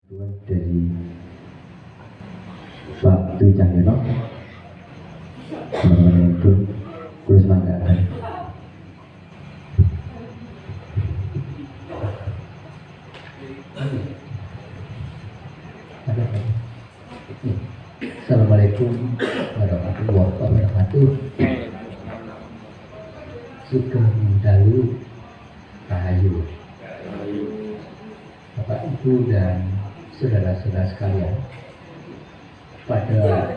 Dari Pak Dwi Cahyono itu kurus manggakan. Assalamualaikum warahmatullahi wabarakatuh. Sugeng dalu rahayu Bapak Ibu dan saudara-saudara sekalian, pada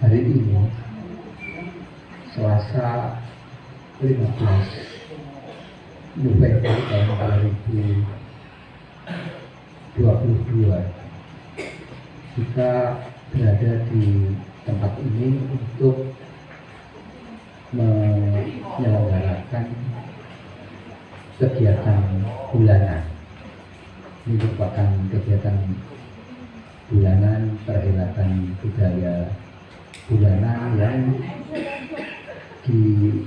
hari ini Selasa 15 November tahun 2022, kita berada di tempat ini untuk menyelenggarakan kegiatan bulanan. Ini merupakan kegiatan bulanan perhelatan budaya bulanan yang dinamai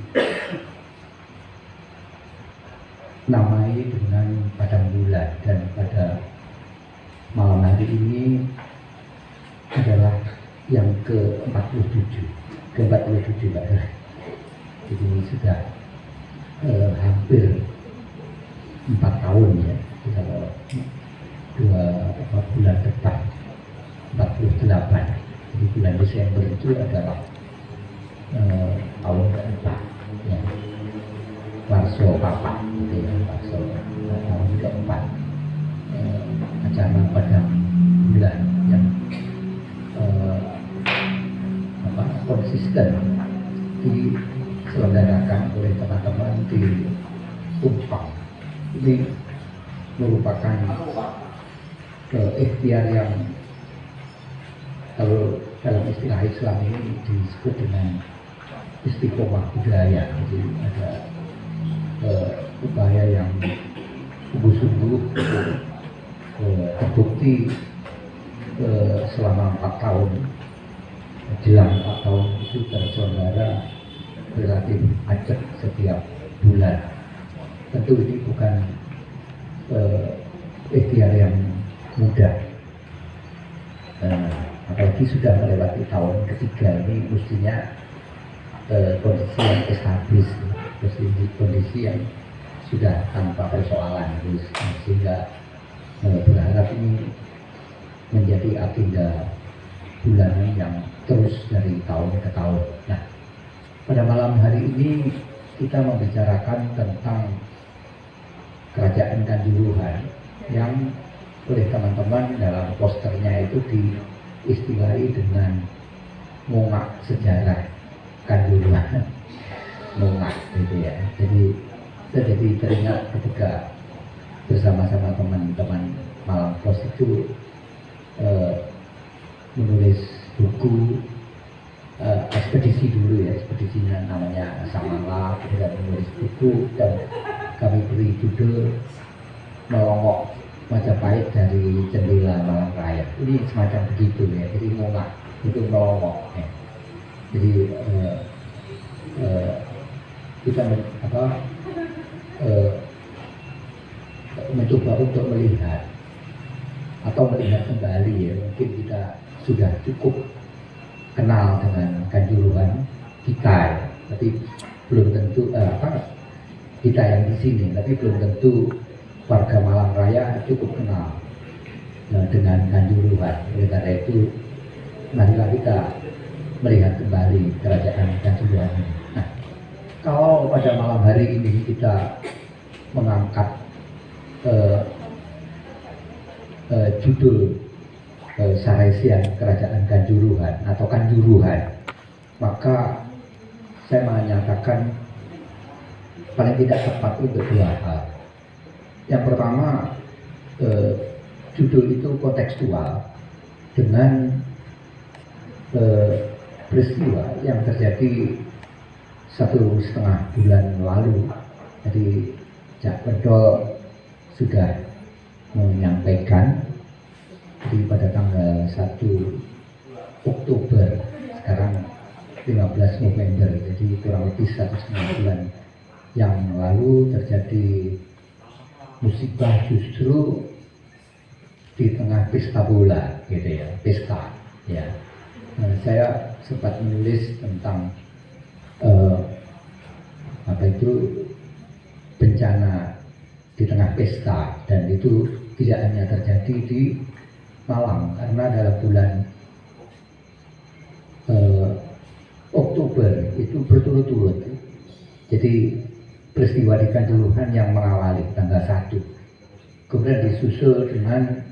dengan padang bulan, dan pada malam hari ini adalah yang ke-47 Pak. Jadi sudah hampir 4 tahun ya, kalau 2 bulan depan 48. Jadi bulan Desember itu adalah tahun keempat ya, Warso Papat gitu ya, Warso tahun keempat acara padang bulan yang konsisten diselenggarakan oleh teman-teman di Tumpang. Ini merupakan ikhtiar yang kalau dalam istilah Islam ini disebut dengan istiqomah budaya. Jadi ada upaya yang sungguh-sungguh terbukti selama 4 tahun, jelang 4 tahun itu terselenggara relatif acak setiap bulan. Tentu ini bukan ikhtiar yang mudah, apalagi sudah melewati tahun ketiga. Ini mestinya kondisi yang establis, kondisi yang sudah tanpa persoalan, sehingga berharap ini menjadi agenda bulanan yang terus dari tahun ke tahun. Nah, pada malam hari ini kita membicarakan tentang Kerajaan Kanjuruhan yang oleh teman-teman dalam posternya itu diistilahi dengan mongak sejarah Kanjuruhan. Mongak gitu ya. Jadi saya jadi teringat ketika bersama-sama teman-teman Malang Pos itu menulis buku ekspedisi dulu ya, ekspedisinya namanya Samala, kemudian menulis buku dan kami beri judul Melongok Majapahit dari Jendela Malang Raya. Ini semacam begitu ya, jadi mongak itu melongok ya. Jadi kita mencoba untuk melihat atau melihat kembali ya, mungkin kita sudah cukup kenal dengan Kanjuruhan kita ya, tapi belum tentu kita yang di sini, tapi belum tentu warga Malang Raya cukup kenal dengan Kanjuruhan. Oleh karena itu, marilah kita melihat kembali Kerajaan Kanjuruhan. Nah, kalau pada malam hari ini kita mengangkat judul Saresian Kerajaan Kanjuruhan atau Kanjuruhan, maka saya menyatakan paling tidak tepat untuk 2 hal. Yang pertama, judul itu kontekstual dengan peristiwa yang terjadi 1,5 bulan lalu. Jadi Cak Pedol sudah menyampaikan di pada tanggal 1 Oktober, sekarang 15 November, jadi kurang lebih 1,5 bulan yang lalu terjadi musibah justru di tengah pesta bola gitu ya, pesta ya. Saya sempat menulis tentang apa itu bencana di tengah pesta, dan itu tidak hanya terjadi di Malang karena dalam bulan Oktober itu berturut-turut. Jadi peristiwa di Kanjuruhan yang mengawali tanggal 1, kemudian disusul dengan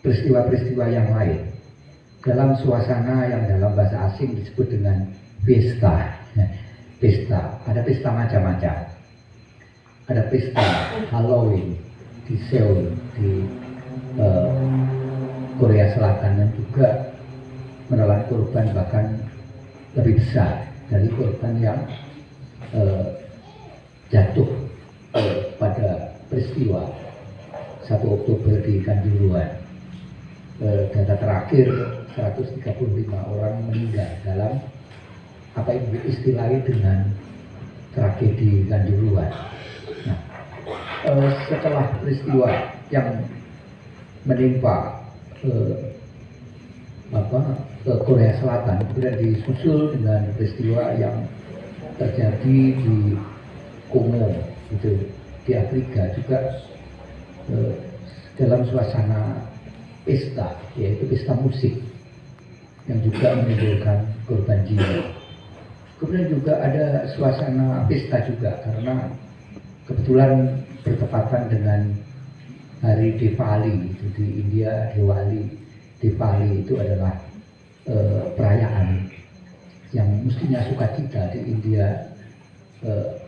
peristiwa-peristiwa yang lain dalam suasana yang dalam bahasa asing disebut dengan pesta. Pesta, ada pesta macam-macam. Ada pesta Halloween di Seoul di Korea Selatan yang juga menelan korban bahkan lebih besar dari korban yang jatuh pada peristiwa 1 Oktober di Kanjuruhan. Data terakhir 135 orang meninggal dalam apa yang diistilahkan dengan tragedi Kanjuruhan. Nah, setelah peristiwa yang menimpa Korea Selatan, kemudian disusul dengan peristiwa yang terjadi di Kongo, itu di Afrika juga dalam suasana pesta, yaitu pesta musik yang juga menimbulkan korban jiwa. Kemudian juga ada suasana pesta juga karena kebetulan bertepatan dengan hari Diwali itu di India. Diwali itu adalah perayaan yang mestinya sukacita. Di India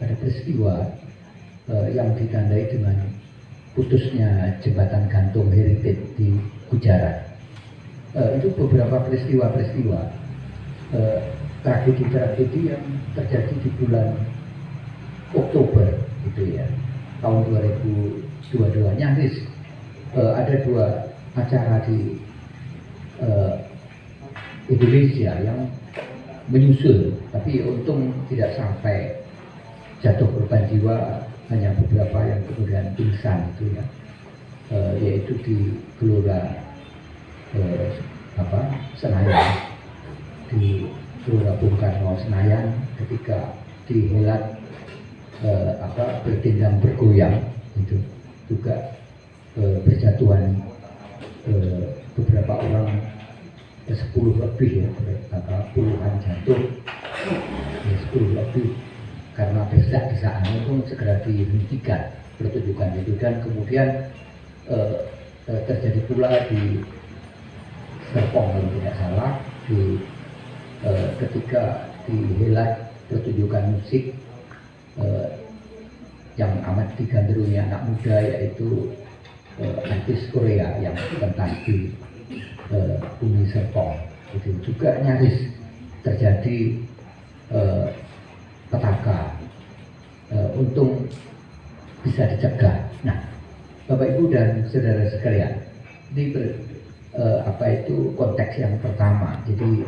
ada peristiwa yang ditandai dengan putusnya jembatan gantung Heritage di Gujarat. Itu beberapa peristiwa tragedi yang terjadi di bulan Oktober gitu ya, tahun 2022. Nyaris ada 2 acara di Indonesia yang menyusul, tapi untung tidak sampai jatuh korban jiwa, hanya beberapa yang kemudian pingsan itu ya, yaitu di Gelora Senayan, di Gelora Bung Karno Senayan ketika dihelat bertindang bergoyang itu juga berjatuhan beberapa orang, 10 lebih ya, puluhan jatuh ya, 10 lebih karena desak-desakan itu segera dihentikan pertunjukan itu. Dan kemudian terjadi pula di Serpong kalau tidak salah, di ketika dihelat pertunjukan musik yang amat digandrungi anak muda, yaitu artis Korea yang pentas di Bumi Serpong. Itu juga nyaris terjadi petaka, untung bisa dicegah. Nah, Bapak Ibu dan saudara sekalian, ini konteks yang pertama. Jadi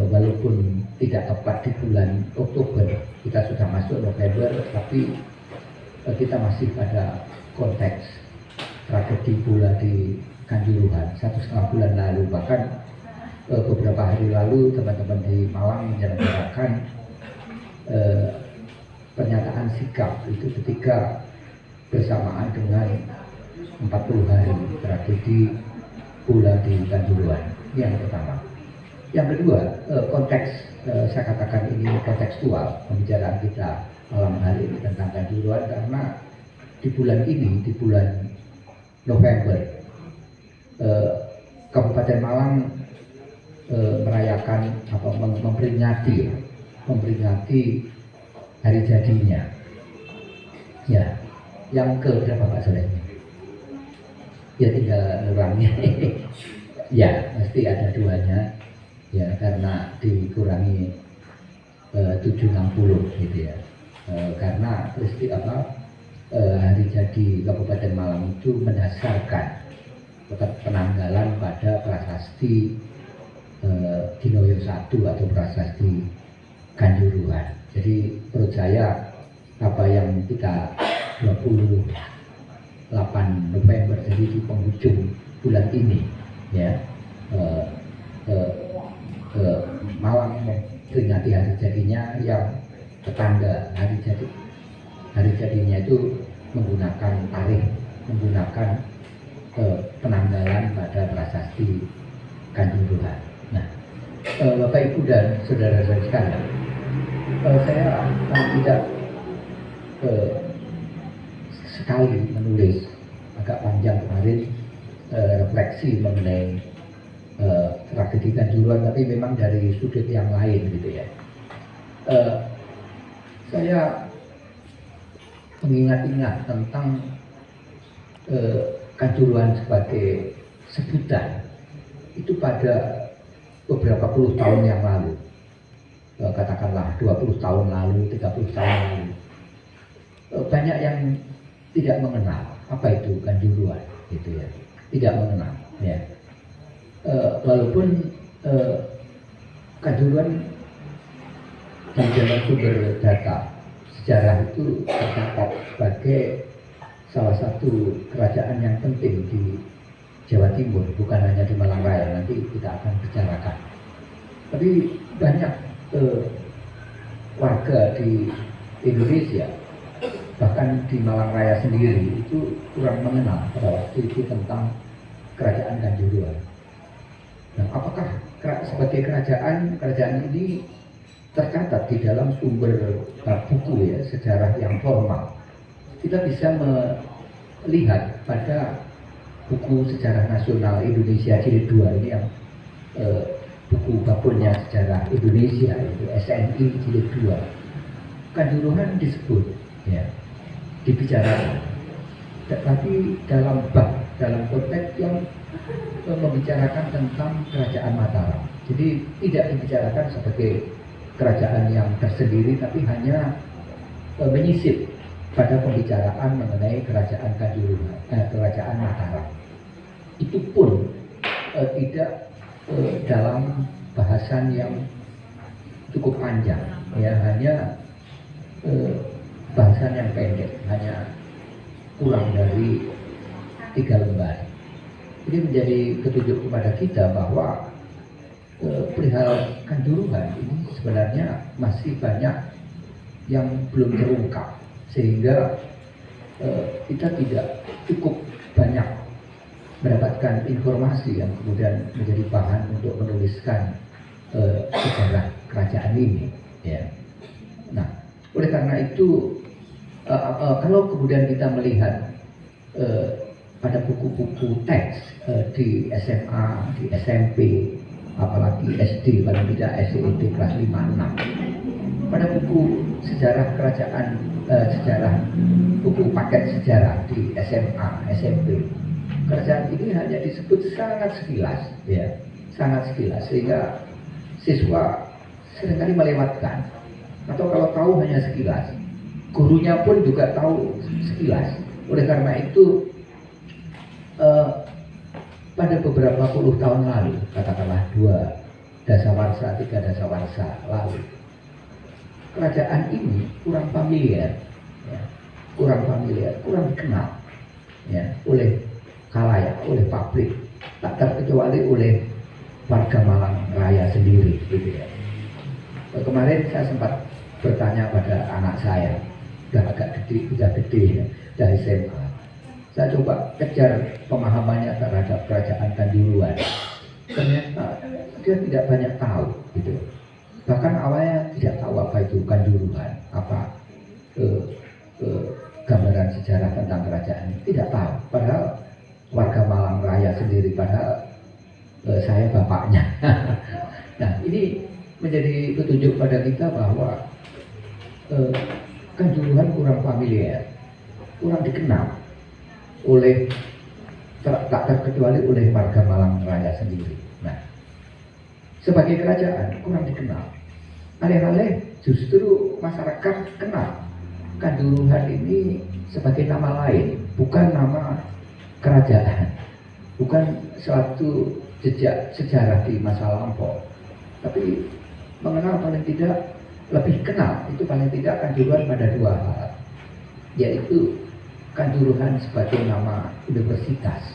walaupun tidak tepat di bulan Oktober, kita sudah masuk November, tapi kita masih pada konteks tragedi bola di Kanjuruhan 1,5 bulan lalu. Bahkan beberapa hari lalu teman-teman di Malang menyelenggarakan pernyataan sikap itu ketika bersamaan dengan 40 hari tragedi bola di Kanjuruhan. Ini yang pertama. Yang kedua, konteks saya katakan ini kontekstual pembicaraan kita malam hari ini tentang Kanjuruhan, karena di bulan ini, di bulan November, Kabupaten Malang merayakan memperingati hari jadinya. Ya, yang ke berapa Pak Soleh? Ya tinggal ngurangnya. Ya, mesti ada 2-nya. Ya, karena dikurangi 760 gitu ya. Karena hari jadi Kabupaten Malang itu mendasarkan penanggalan pada prasasti Dinoyo I atau prasasti Kanjuruhan. Jadi menurut saya apa yang kita 20 8 November, jadi di penghujung bulan ini, ya, malam memperingati hari jadinya, yang petanda hari jadinya itu menggunakan tarikh, menggunakan penanggalan pada prasasti Kanjuruhan. Nah, Bapak Ibu dan saudara-saudara sekalian, saya tidak sekali menulis agak panjang kemarin refleksi mengenai tragedi Kanjuruhan, tapi memang dari sudut yang lain gitu ya. Saya mengingat-ingat tentang Kanjuruhan sebagai sebutan itu pada beberapa puluh tahun yang lalu, katakanlah 20 tahun lalu, 30 tahun lalu, banyak yang tidak mengenal apa itu Kanjuruhan, gitu ya, tidak mengenal, ya. Walaupun Kanjuruhan di dalam sumber data sejarah itu tercatat sebagai salah satu kerajaan yang penting di Jawa Timur, bukan hanya di Malang Raya, nanti kita akan bicarakan. Tapi banyak warga di Indonesia, bahkan di Malang Raya sendiri, itu kurang mengenal pada waktu itu tentang kerajaan Kanjuruhan. Nah, apakah sebagai kerajaan ini tercatat di dalam sumber buku ya, sejarah yang formal? Kita bisa melihat pada buku Sejarah Nasional Indonesia Jilid 2 ini, yang buku bapurnya Sejarah Indonesia, itu SNI Jilid 2. Kanjuruhan disebut, ya, dibicarakan, tapi dalam konteks yang membicarakan tentang kerajaan Mataram. Jadi tidak dibicarakan sebagai kerajaan yang tersendiri, tapi hanya menyisip pada pembicaraan mengenai kerajaan Kanjuruhan, kerajaan Mataram. Itu pun tidak dalam bahasan yang cukup panjang, ya, hanya bahasan yang pendek, hanya kurang dari 3 lembar. Ini menjadi petunjuk kepada kita bahwa perihal Kanjuruhan ini sebenarnya masih banyak yang belum terungkap, sehingga kita tidak cukup banyak mendapatkan informasi yang kemudian menjadi bahan untuk menuliskan sejarah kerajaan ini, ya. Nah, oleh karena itu kalau kemudian kita melihat pada buku-buku teks di SMA, di SMP, apalagi SD, paling tidak SED kelas 5-6, pada buku sejarah kerajaan, buku paket sejarah di SMA, SMP, kerajaan ini hanya disebut sangat sekilas, ya, sangat sekilas, sehingga siswa seringkali melewatkan, atau kalau tahu hanya sekilas, gurunya pun juga tahu sekilas. Oleh karena itu pada beberapa puluh tahun lalu, katakanlah 2 dasawarsa, 3 dasawarsa lalu, kerajaan ini kurang familiar, ya, kurang dikenal, ya, oleh khalayak, oleh publik, tak terkecuali oleh warga Malang Raya sendiri, gitu ya. Kemarin saya sempat bertanya pada anak saya, udah gede ya, dari SMA. Saya coba kejar pemahamannya terhadap kerajaan Kanjuruhan. Ternyata dia tidak banyak tahu, gitu. Bahkan awalnya tidak tahu apa itu Kanjuruhan, apa gambaran sejarah tentang kerajaan ini, tidak tahu. Padahal warga Malang Raya sendiri, padahal saya bapaknya. Nah, ini menjadi petunjuk pada kita bahwa Kanjuruhan kurang familiar, kurang dikenal oleh, tak terkecuali oleh warga Malang Raya sendiri. Nah, sebagai kerajaan kurang dikenal. Alih-alih justru masyarakat kenal Kanjuruhan ini sebagai nama lain, bukan nama kerajaan, bukan suatu jejak sejarah di masa lampau, tapi mengenal paling tidak, lebih kenal itu paling tidak Kanjuruhan pada 2 hal, yaitu Kanjuruhan sebagai nama universitas,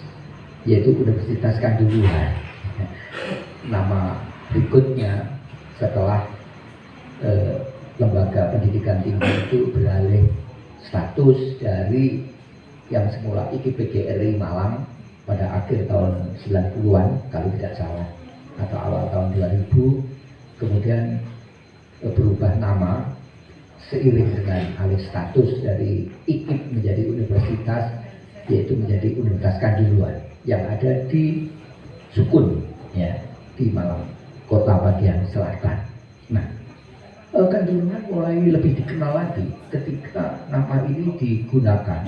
yaitu Universitas Kanjuruhan. Nama berikutnya setelah lembaga pendidikan tinggi itu beralih status dari yang semula IKIP-GRI Malang pada akhir tahun 90-an kalau tidak salah, atau awal tahun 2000, kemudian berubah nama seiring dengan alih status dari IKIP menjadi universitas, yaitu menjadi Universitas Kanjuruhan yang ada di Sukun, ya, di Malang kota bagian selatan. Nah, Kanjuruhan mulai lebih dikenal lagi ketika nama ini digunakan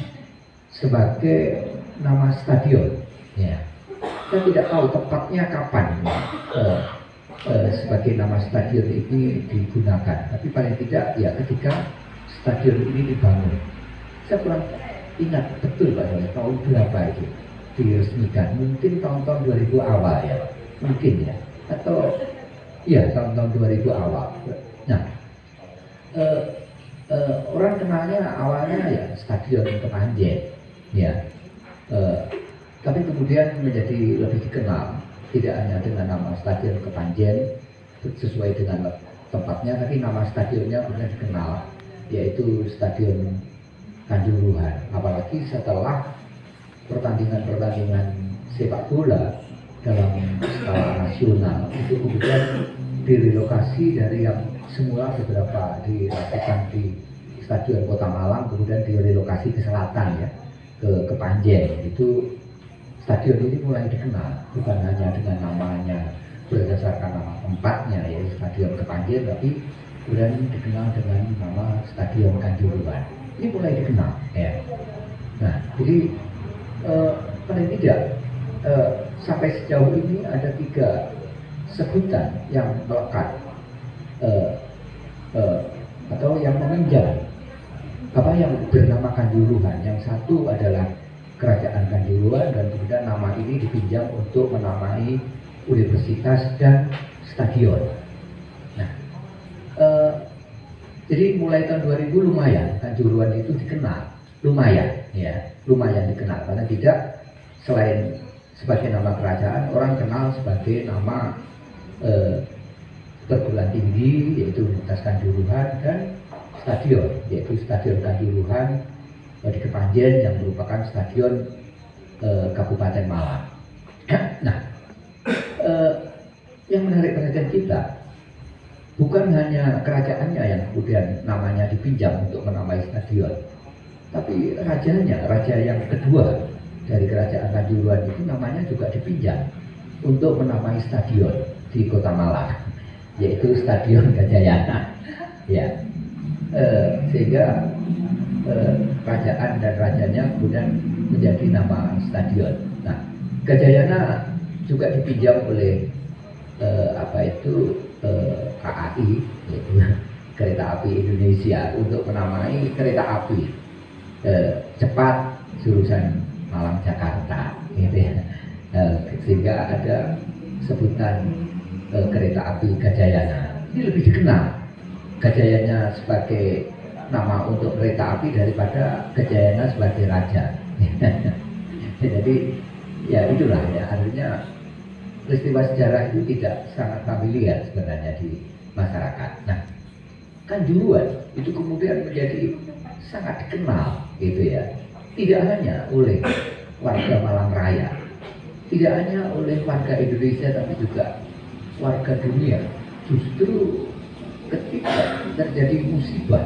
sebagai nama stadion, ya. Saya tidak tahu tepatnya kapan sebagai nama stadion ini digunakan, tapi paling tidak ya ketika stadion ini dibangun. Saya kurang ingat betul Pak, tahun berapa itu diresmikan, mungkin tahun-tahun 2000 awal ya, mungkin ya, atau ya tahun-tahun 2000 awal. Nah, orang kenalnya awalnya ya Stadion Kepanjen, ya, tapi kemudian menjadi lebih dikenal tidak hanya dengan nama Stadion Kepanjen sesuai dengan tempatnya, tapi nama stadionnya benar dikenal, yaitu Stadion Kanjuruhan. Apalagi setelah pertandingan-pertandingan sepak bola dalam skala nasional itu kemudian direlokasi dari yang semula beberapa dilakukan di Stadion Kota Malang, kemudian direlokasi ke selatan ya, ke Kepanjen. Itu stadion ini mulai dikenal bukan hanya dengan namanya berdasarkan nama tempatnya ya Stadion Kepanjen, tapi kemudian dikenal dengan nama Stadion Kanjuruhan. Ini mulai dikenal ya. Nah, jadi paling tidak sampai sejauh ini ada 3 sebutan yang melekat atau yang meminjam apa yang bernama Kanjuruhan. Yang satu adalah Kerajaan Kanjuruhan, dan kemudian nama ini dipinjam untuk menamai universitas dan stadion. Nah, jadi mulai tahun 2000 lumayan Kanjuruhan itu dikenal, lumayan dikenal, karena tidak selain sebagai nama kerajaan, orang kenal sebagai nama perguruan tinggi, yaitu Universitas Kanjuruhan, dan stadion, yaitu Stadion Kanjuruhan di Kepanjen yang merupakan stadion Kabupaten Malang. Nah, yang menarik perhatian kita bukan hanya kerajaannya yang kemudian namanya dipinjam untuk menamai stadion, tapi rajanya, raja yang kedua dari Kerajaan Kanjuruhan itu namanya juga dipinjam untuk menamai stadion di Kota Malang, yaitu Stadion Gajayana, ya, sehingga kerajaan dan rajanya kemudian menjadi nama stadion. Nah, Gajayana juga dipinjam oleh KAI, yaitu Kereta Api Indonesia, untuk menamai kereta api cepat jurusan Malang Jakarta, gitu ya. Sehingga ada sebutan kereta api Gajayana. Ini lebih dikenal Gajayana sebagai nama untuk kereta api daripada Gajayana sebagai raja. Jadi ya itulah ya, artinya peristiwa sejarah itu tidak sangat familiar sebenarnya di masyarakat. Nah, Kanjuruhan itu kemudian menjadi sangat dikenal, gitu ya, tidak hanya oleh warga Malang Raya, tidak hanya oleh warga Indonesia, tapi juga warga dunia. Justru ketika terjadi musibah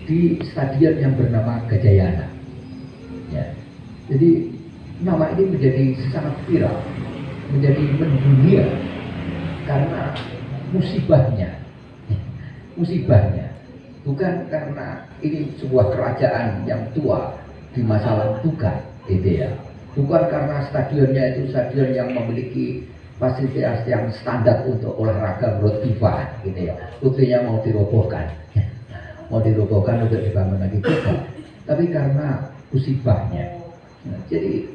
di stadion yang bernama Gajayana, ya, jadi nama ini menjadi sangat viral, menjadi mendunia karena musibahnya bukan karena ini sebuah kerajaan yang tua di masa lalu, bukan, gitu ya, bukan karena stadionnya itu stadion yang memiliki fasilitas yang standar untuk olahraga menurut FIFA, gitu ya, buktinya mau dirobohkan untuk dibangun lagi, bukan, tapi karena musibahnya. Nah, jadi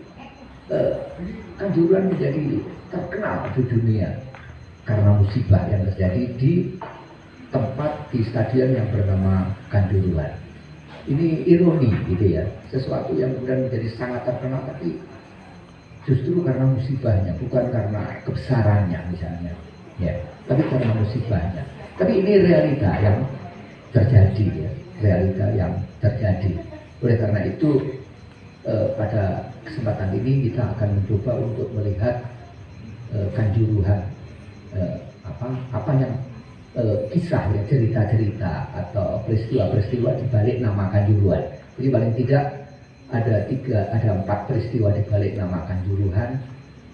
Kanjuruhan menjadi terkenal di dunia karena musibah yang terjadi di tempat di stadion yang bernama Kanjuruhan. ini ironi gitu ya, sesuatu yang kemudian menjadi sangat terkenal tapi justru karena musibahnya, bukan karena kebesarannya misalnya, ya, tapi karena musibahnya. Tapi ini realita yang terjadi, ya, realita yang terjadi. Oleh karena itu pada kesempatan ini kita akan mencoba untuk melihat kanjuruhan apa yang kisah, ya, cerita-cerita atau peristiwa-peristiwa di balik nama Kanjuruhan. Jadi paling tidak ada 4 peristiwa di balik nama Kanjuruhan,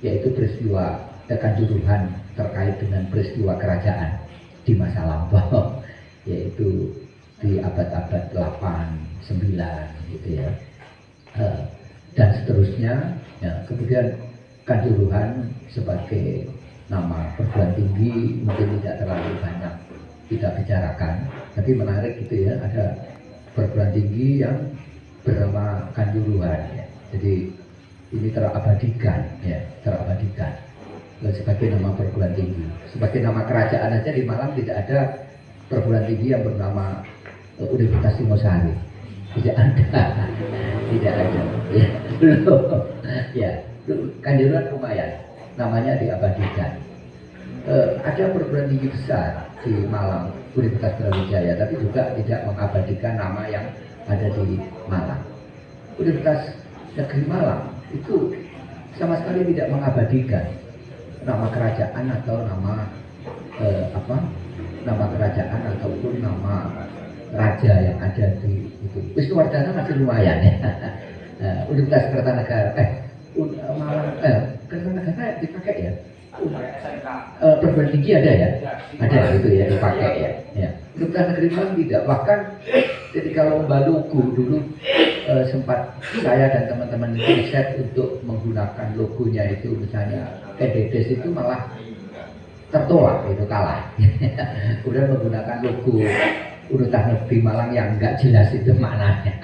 yaitu peristiwa Kanjuruhan terkait dengan peristiwa kerajaan di masa lampau, yaitu di abad-abad 8, 9 gitu ya, dan seterusnya. Ya, kemudian Kanjuruhan sebagai nama perguruan tinggi mungkin tidak terlalu banyak kita bicarakan, tapi menarik gitu ya, ada perguruan tinggi yang bernama Kanjuruhan, ya. Jadi ini terabadikan, ya, terabadikan sebagai nama perguruan tinggi. Sebagai nama kerajaan aja di Malang tidak ada perguruan tinggi yang bernama Universitas Singosari, tidak ada, tidak ada, ya, belum, ya. Kanjuruhan lumayan, namanya diabadikan. Ada perguruan tinggi besar di Malang, Universitas Brawijaya, tapi juga tidak mengabadikan nama yang ada di Malang. Universitas Negeri Malang itu sama sekali tidak mengabadikan nama kerajaan atau nama nama kerajaan ataupun nama raja yang ada di itu. Wisnuwardana masih lumayan ya. Universitas Kertanegara, Malang, Kertanegara dipakai ya. Perguruan tinggi ada ya, ada gitu ya, dipakai ya. Ya. Universitas Negeri Malang tidak. Bahkan ketika lomba logo dulu sempat saya dan teman-teman itu riset untuk menggunakan logonya itu, misalnya PDDes itu malah tertolak, itu kalah. Kemudian menggunakan logo Universitas Negeri Malang yang nggak jelas itu maknanya,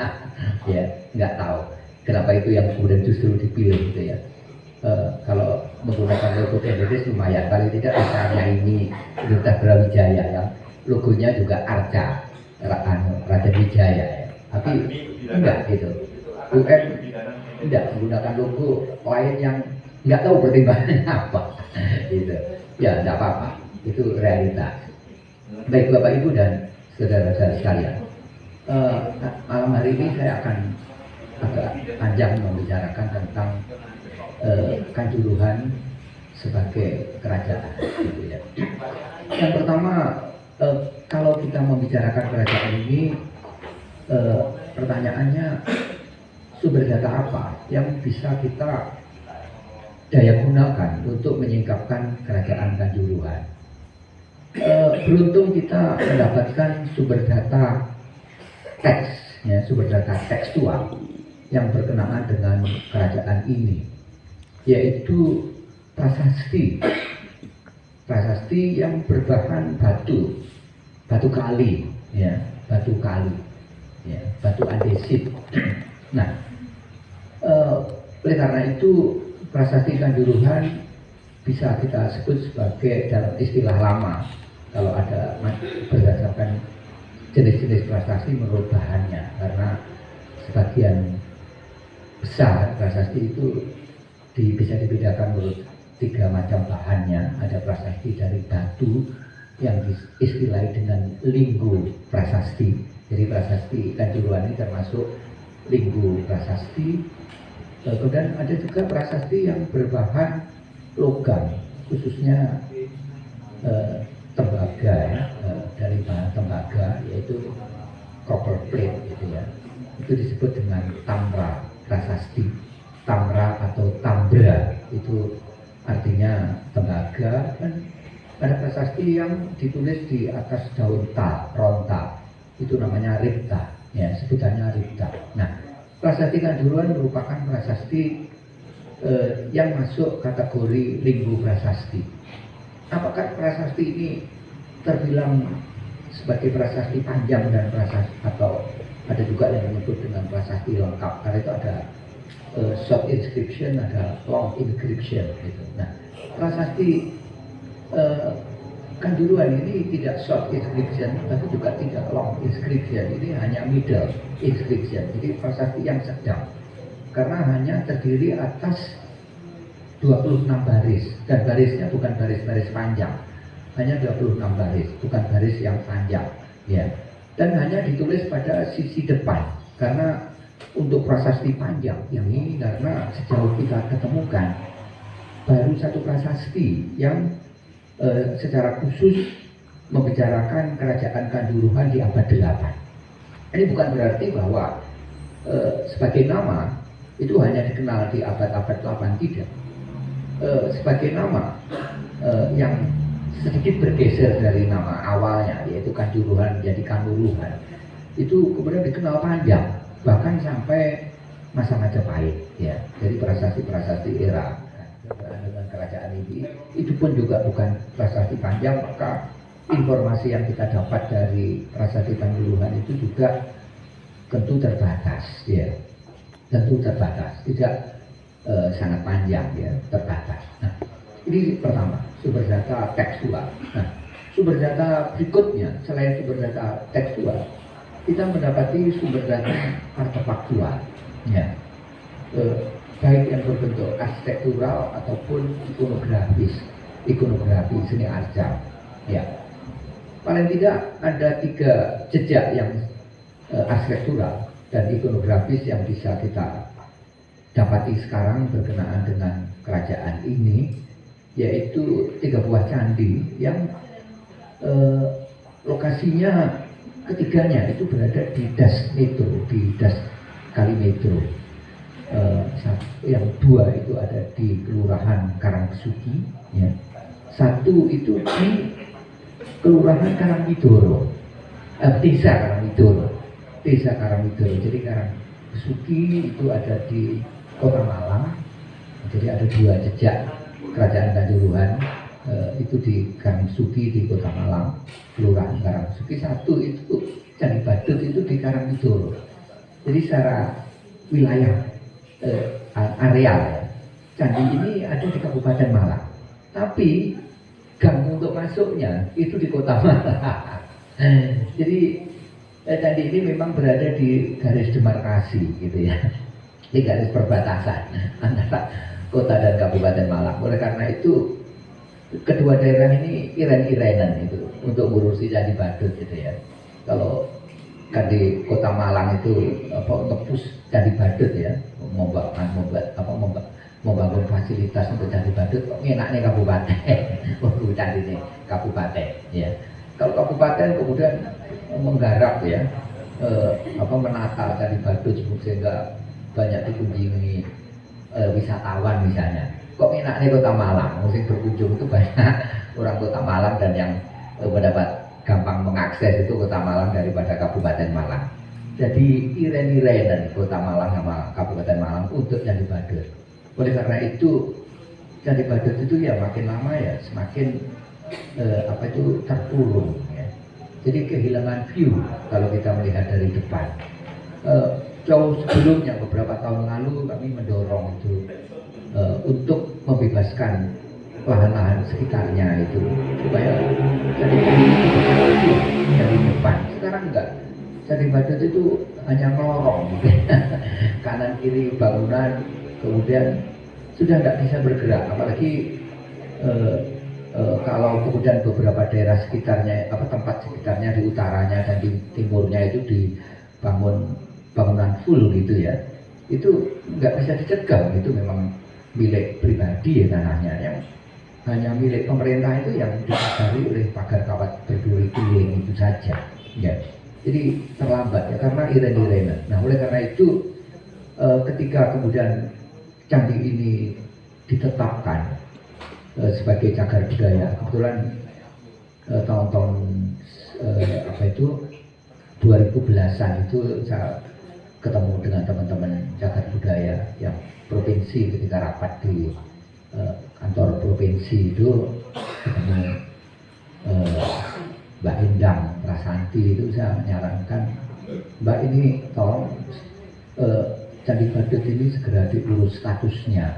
ya, nggak tahu kenapa itu yang kemudian justru dipilih gitu ya. Kalau menggunakan logo PDDes lumayan, paling tidak misalnya ini Universitas Brawijaya yang logonya juga Arca, Raja Wijaya, ya. Tapi enggak gitu. UN tidak menggunakan logo lain yang nggak tahu pertimbangannya apa, gitu. Ya, enggak apa-apa, itu realitas. Baik Bapak Ibu dan saudara-saudara sekalian, malam hari ini saya akan agak panjang membicarakan tentang Kanjuruhan sebagai kerajaan, gitu ya. Yang pertama, kalau kita membicarakan kerajaan ini, pertanyaannya sumber data apa yang bisa kita daya gunakan untuk menyingkapkan kerajaan Kanjuruhan. Beruntung kita mendapatkan sumber data teks, ya, sumber data tekstual yang berkenaan dengan kerajaan ini, yaitu prasasti yang berbahan batu kali, ya, batu kali, ya, batu andesit. Nah, oleh karena itu prasasti Kanjuruhan bisa kita sebut sebagai, dalam istilah lama, kalau ada berdasarkan jenis-jenis prasasti menurut bahannya, karena sebagian besar prasasti itu bisa dibedakan menurut 3 macam bahannya. Ada prasasti dari batu yang diistilahi dengan linggu prasasti. Jadi prasasti Kanjuruhan ini termasuk linggu prasasti. Kemudian ada juga prasasti yang berbahan logam, khususnya tembaga, ya, dari bahan tembaga, yaitu copper plate gitu ya. Itu disebut dengan tamra prasasti. Tamra atau tambra itu artinya tembaga. Dan ada prasasti yang ditulis di atas daun ronta, itu namanya ripta, ya, sebutannya ripta. Nah, prasasti Kanjuruhan merupakan prasasti yang masuk kategori linggu prasasti. Apakah prasasti ini terbilang sebagai prasasti panjang dan prasasti, atau ada juga yang menyebut dengan prasasti lengkap, karena itu ada short inscription, ada long inscription gitu. Nah, prasasti Kanjuruhan ini tidak short inscription, tapi juga tidak long inscription. Ini hanya middle inscription. Jadi prasasti yang sedang. Karena hanya terdiri atas 26 baris, dan barisnya bukan baris-baris panjang, hanya 26 baris, bukan baris yang panjang, ya. Dan hanya ditulis pada sisi depan, karena untuk prasasti panjang ini, karena sejauh kita ketemukan baru satu prasasti yang secara khusus membicarakan kerajaan Kanjuruhan di abad 8. Ini bukan berarti bahwa sebagai nama itu hanya dikenal di abad-abad 8, tidak. Sebagai nama yang sedikit bergeser dari nama awalnya, yaitu Kanjuruhan menjadi Kanuruhan, itu kemudian dikenal panjang, bahkan sampai masa Majapahit, ya. Jadi prasasti-prasasti era dengan kerajaan ini, itu pun juga bukan prasasti panjang, maka informasi yang kita dapat dari prasasti Kanjuruhan itu juga tentu terbatas, ya. Tentu terbatas, tidak sangat panjang, ya, terbatas. Nah, ini pertama, sumber data tekstual. Nah, sumber data berikutnya, selain sumber data tekstual, kita mendapati sumber data artefaktual, ya. Baik yang berbentuk arsitektural ataupun ikonografi seni arca, ya. Paling tidak ada 3 jejak yang arsitektural dan ikonografis yang bisa kita dapati sekarang berkenaan dengan kerajaan ini, yaitu 3 buah candi yang lokasinya ketiganya itu berada di Das Metro, di Das Kalimetro. Yang 2 itu ada di Kelurahan Karangsugi, ya. 1 itu di Kelurahan Karangwidoro, Desa Karangwidoro. Jadi Karangsugi itu ada di Kota Malang. Jadi ada 2 jejak kerajaan Kanjuruhan, itu di Karangsugi di Kota Malang, Kelurahan Karangsugi. 1 itu Candi Badut itu di Karangwidoro. Jadi secara wilayah areal, ya, candi ini ada di Kabupaten Malang, tapi gang untuk masuknya itu di Kota Malang. Jadi candi ini memang berada di garis demarkasi, gitu ya, di garis perbatasan antara kota dan Kabupaten Malang. Oleh karena itu kedua daerah ini iren-irenan itu untuk ngurusi Candi Badut, gitu ya. Kalau kan di Kota Malang itu tepus Candi Badut, ya, membangun fasilitas untuk Candi Badut, kok enaknya kabupaten. Waktu candi ini kabupaten, ya. Kalau kabupaten kemudian menggarap, ya, menata Candi Badut sehingga banyak dikunjungi wisatawan misalnya. Kok enaknya Kota Malang, mesti berkunjung itu banyak orang Kota Malang, dan yang mendapat gampang mengakses itu Kota Malang daripada Kabupaten Malang. Jadi iren-irenan Kota Malang sama Kabupaten Malang untuk Candi Badut. Oleh karena itu Candi Badut itu ya makin lama ya semakin terpuruk, ya. Jadi kehilangan view kalau kita melihat dari depan. Jauh sebelumnya, beberapa tahun lalu kami mendorong itu untuk membebaskan lahan-lahan sekitarnya itu supaya Candi Badut itu bisa dari depan. Sekarang enggak, Candi Badut itu hanya ngelorong, gitu. Kanan kiri bangunan, kemudian sudah tidak bisa bergerak. Apalagi kalau kemudian beberapa daerah sekitarnya, tempat sekitarnya di utaranya dan di timurnya itu dibangun bangunan full, gitu ya, itu nggak bisa dicegah. Itu memang milik pribadi, ya, tanahnya. Yang hanya milik pemerintah itu yang dipagari oleh pagar kawat berduri-duri itu saja, ya. Jadi terlambat, ya, karena iren-irenan. Nah, oleh karena itu ketika kemudian candi ini ditetapkan sebagai cagar budaya, kebetulan tahun-tahun 2010-an itu saya ketemu dengan teman-teman cagar budaya yang provinsi ketika rapat di kantor provinsi itu, ketemu Mbak Endang Prasanti itu, saya menyarankan, Mbak, ini tolong Candi Badut ini segera diurus statusnya,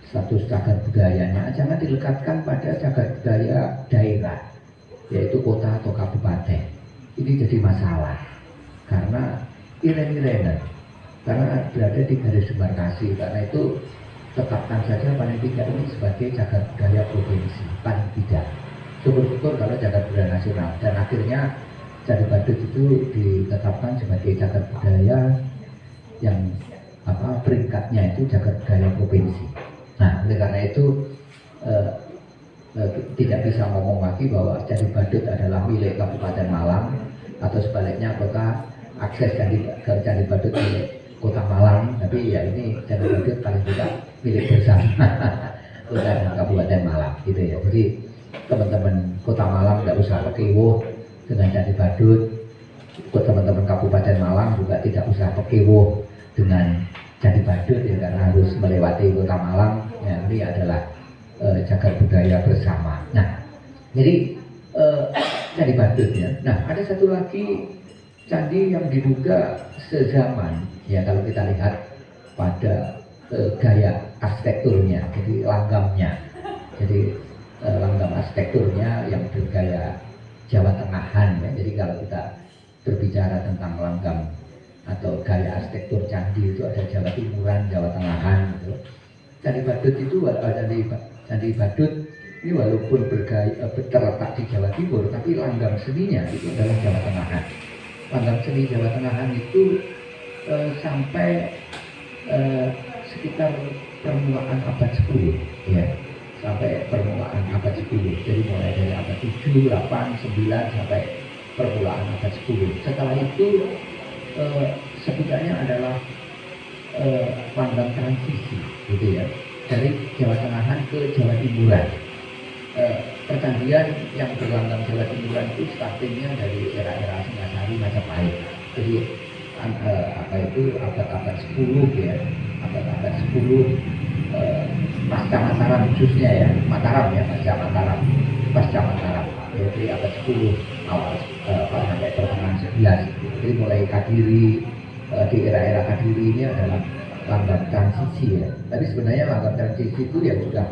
status cagar budayanya, jangan dilekatkan pada cagar budaya daerah, yaitu kota atau kabupaten. Ini jadi masalah karena iren-irenan, karena berada di garis demarkasi. Karena itu tetapkan saja paling tidak ini sebagai cagar budaya provinsi, paling tidak. Syukur-syukur kalau cagar budaya nasional, dan akhirnya Candi Badut itu ditetapkan sebagai cagar budaya yang peringkatnya itu cagar budaya provinsi. Nah, oleh karena itu tidak bisa ngomong lagi bahwa Candi Badut adalah milik Kabupaten Malang, atau sebaliknya apakah akses ke Candi Badut milik Kota Malang. Tapi ya ini Candi Badut paling tidak milik bersama Kota dan Kabupaten Malang gitu ya. Jadi teman-teman Kota Malang tidak usah pekewo dengan Candi Badut, teman-teman Kabupaten Malang juga tidak usah pekewo dengan Candi Badut ya, karena harus melewati Kota Malang ya. Ini adalah cagar budaya bersama. Nah, jadi Candi Badut ya. Nah, ada satu lagi candi yang diduga sezaman ya, kalau kita lihat pada gaya arsitekturnya, jadi langgamnya. Jadi langgam arsitekturnya yang bergaya Jawa Tengahan ya. Jadi kalau kita berbicara tentang langgam atau gaya arsitektur candi itu ada Jawa Timuran, Jawa Tengahan gitu. Candi Badut itu Candi Badut ini walaupun terletak di Jawa Timur, tapi langgam seninya itu adalah Jawa Tengahan. Langgam seni Jawa Tengahan itu sampai sekitar permulaan abad 10 ya, sampai permulaan abad 10. Jadi mulai dari abad 7, 8, 9 sampai permulaan abad 10. Setelah itu sebutannya adalah langgam transisi gitu ya, dari Jawa Tengahan ke Jawa Timuran. Percandian yang berlanggam Jawa Timuran itu startingnya dari era-era Singasari, Majapahit. Jadi abad-abad 10 ya, abad-abad 10 pasca Mataram khususnya ya, pasca Mataram. Jadi abad 10 awal sampai pertengahan 11. Jadi mulai Kadiri, di era-era Kadiri ini adalah langgam transisi ya. Tapi sebenarnya langgam transisi itu ya sudah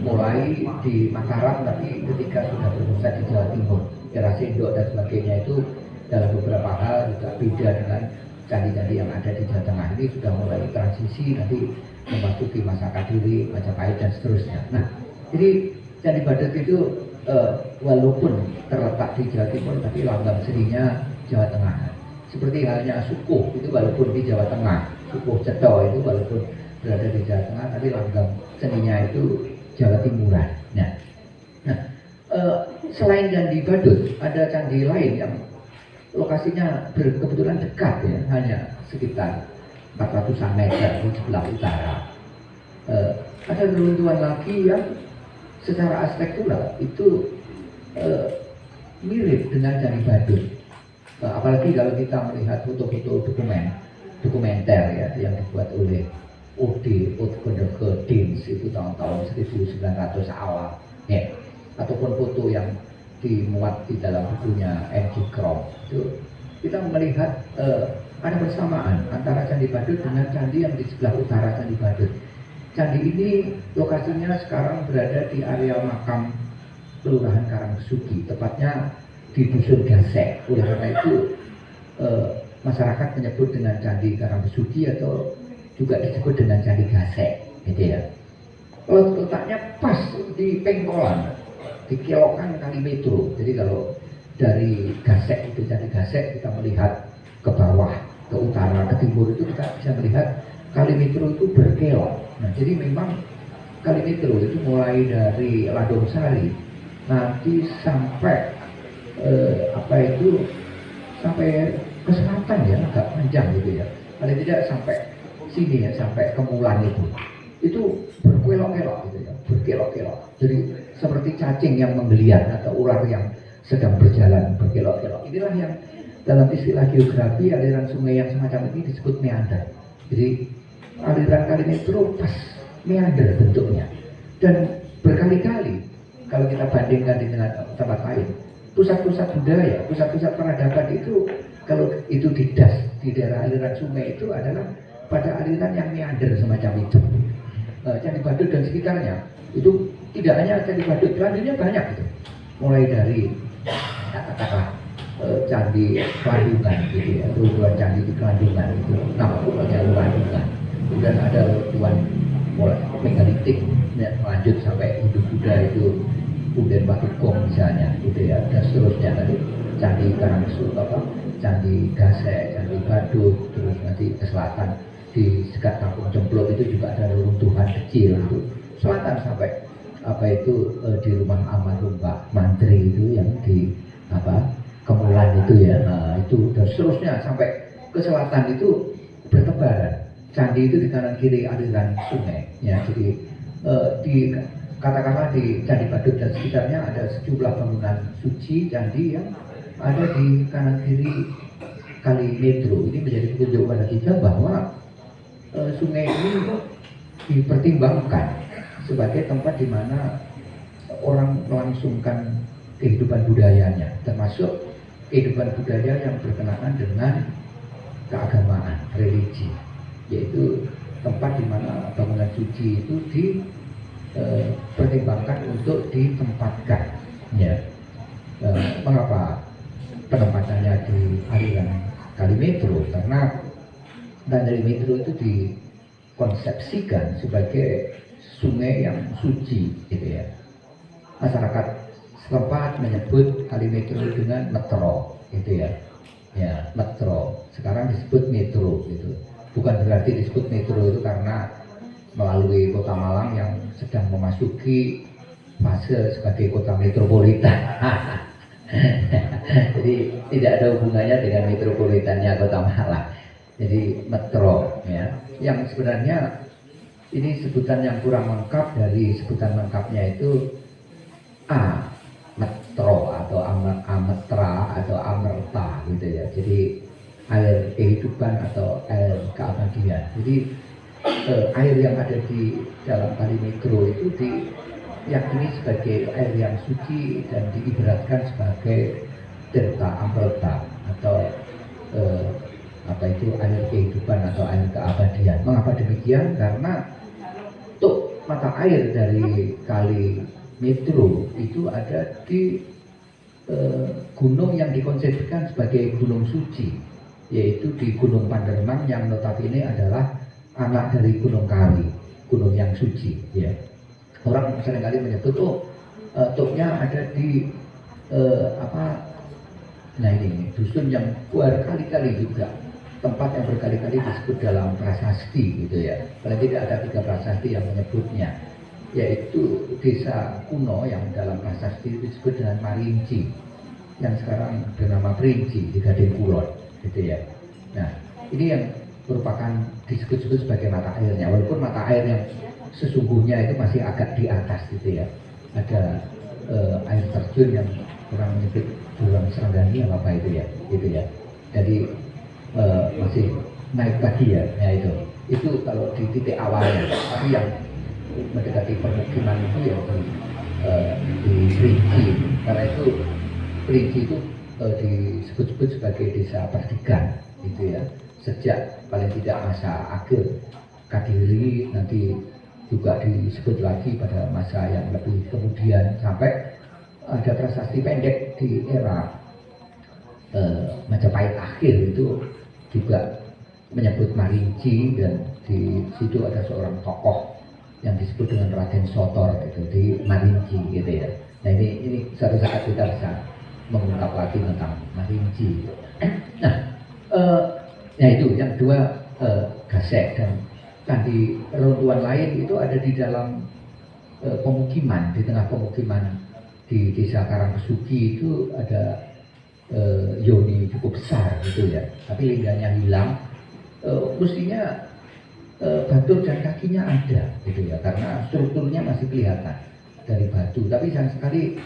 mulai di Mataram, tapi ketika sudah berpusat di Jawa Timur, era Sendok dan sebagainya itu dalam beberapa hal juga beda dengan candi-candi yang ada di Jawa Tengah. Ini sudah mulai transisi, nanti memasuki masa Kadiri, Majapahit dan seterusnya. Nah, jadi Candi Badut itu walaupun terletak di Jawa Timur, tapi langgam seninya Jawa Tengah. Seperti halnya Sukuh itu walaupun di Jawa Tengah, Sukuh Ceto itu walaupun berada di Jawa Tengah, tapi langgam seninya itu Jawa Timuran. Nah, selain Candi Badut, ada candi lain yang lokasinya kebetulan dekat ya, hanya sekitar 400-an meter di sebelah utara. Ada reruntuhan lagi yang secara arsitektural itu mirip dengan Candi Badut. Apalagi kalau kita melihat foto-foto dokumenter ya, yang dibuat oleh Ode Gedins itu tahun-tahun 1900 awal ya, ataupun foto yang dimuat di dalam bukunya M.G. Krom, itu kita melihat ada persamaan antara Candi Badut dengan candi yang di sebelah utara Candi Badut. Candi ini lokasinya sekarang berada di area makam Kelurahan Karangbesuki, tepatnya di Dusun Gasek. Oleh karena itu masyarakat menyebut dengan Candi Karangbesuki atau juga disebut dengan Candi Gasek, gitu ya. Letaknya pas di Pengkolan, di Kelokan Kalimetro. Jadi kalau dari Gasek itu Candi Gasek, kita melihat ke bawah, ke utara, ke timur itu kita bisa melihat Kalimetro itu berkelok. Nah, jadi memang Kalimetro itu mulai dari Ladungsari nanti sampai sampai ke selatan ya, agak panjang gitu ya. Paling tidak sampai sini ya, sampai ke Mulan itu berkelok-kelok gitu ya, berkelok-kelok. Jadi seperti cacing yang menggeliat atau ular yang sedang berjalan berkelok-kelok. Inilah yang dalam istilah geografi aliran sungai yang semacam ini disebut meander. Jadi aliran Kalimetro pas meander bentuknya, dan berkali-kali kalau kita bandingkan dengan tempat lain, pusat-pusat budaya, pusat-pusat peradaban itu kalau itu di daerah aliran sungai itu adalah pada aliran yang meander semacam itu. Candi Badut dan sekitarnya itu tidak hanya Candi Badut, selanjutnya banyak itu, mulai dari katakanlah candi Kelandungan gitu ya, runtuhan candi di Kelandungan itu nampaknya Kelandungan. Kemudian ada runtuhan mulai megalitik ya, lanjut sampai Hindu-Buddha itu kemudian Batu Gong misalnya gitu ya, dan seterusnya tadi candi Karangsu candi Gasek, candi Badut, terus nanti ke selatan di sekat Kampung Jemplok itu juga ada runtuhan kecil itu selatan sampai di rumah almarhum Pak Mantri itu yang di Kemulan itu ya, nah itu dan seterusnya sampai ke selatan itu bertebaran candi itu di kanan kiri aliran sungai ya, jadi katakanlah di Candi Badut dan sekitarnya ada sejumlah bangunan suci candi yang ada di kanan kiri Kali Metro. Ini menjadi petunjuk pada kita bahwa sungai ini dipertimbangkan sebagai tempat di mana orang melangsungkan kehidupan budayanya, termasuk kehidupan budaya yang berkenaan dengan keagamaan, religi, yaitu tempat di mana bangunan suci itu dipertimbangkan untuk ditempatkan. Ya, mengapa penempatannya di aliran Kali Metro? Karena Kali Metro itu dikonsepsikan sebagai sungai yang suci, gitu ya. Masyarakat setempat menyebut Kali Metro dengan metro, gitu ya. Ya, metro. Sekarang disebut metro, gitu. Bukan berarti disebut metro itu karena melalui kota Malang yang sedang memasuki fase sebagai kota metropolitan. Jadi tidak ada hubungannya dengan metropolitannya kota Malang. Jadi metro, ya. Yang sebenarnya ini sebutan yang kurang lengkap dari sebutan lengkapnya itu metro atau ametra atau amerta gitu ya. Jadi air kehidupan atau air keabadian. Jadi air yang ada di dalam Kali Metro itu diyakini sebagai air yang suci dan diibaratkan sebagai delta amerta atau air kehidupan atau air keabadian. Mengapa demikian? Karena mata air dari Kali Metro itu ada di gunung yang dikonsepsikan sebagai gunung suci, yaitu di Gunung Pandermang yang notabene adalah anak dari Gunung Kawi, gunung yang suci. Ya. Orang seringkali menyebut toknya ada di dusun yang berkali-kali juga, tempat yang berkali-kali disebut dalam prasasti gitu ya. Paling tidak ada 3 prasasti yang menyebutnya, yaitu desa kuno yang dalam prasasti disebut dengan Marinci, yang sekarang bernama Perinci di Gading Kulon gitu ya. Nah, ini yang merupakan disebut-sebut sebagai mata airnya, walaupun mata air yang sesungguhnya itu masih agak di atas gitu ya. Ada air terjun yang orang menyebut Jurang Seranggani apa itu ya, gitu ya. Jadi masih naik lagi ya, itu kalau di titik awalnya. Tapi yang mendekati permukiman itu ya di Perinci, karena itu Perinci itu disebut-sebut sebagai desa perdikan gitu ya, sejak paling tidak masa akhir Kadiri, nanti juga disebut lagi pada masa yang lebih kemudian, sampai ada prasasti pendek di era Majapahit akhir itu juga menyebut Marinci, dan di situ ada seorang tokoh yang disebut dengan Raden Sotor itu di Marinci gitu ya. Nah ini suatu saat kita bisa mengungkap lagi tentang Marinci. Nah, itu yang kedua Gasek, dan di runtuhan lain itu ada di dalam pemukiman, di tengah pemukiman di desa Karangkesugi itu ada yoni cukup besar gitu ya, tapi lingganya hilang. Mestinya batu dan kakinya ada gitu ya, karena strukturnya masih kelihatan dari batu, tapi sayang sekali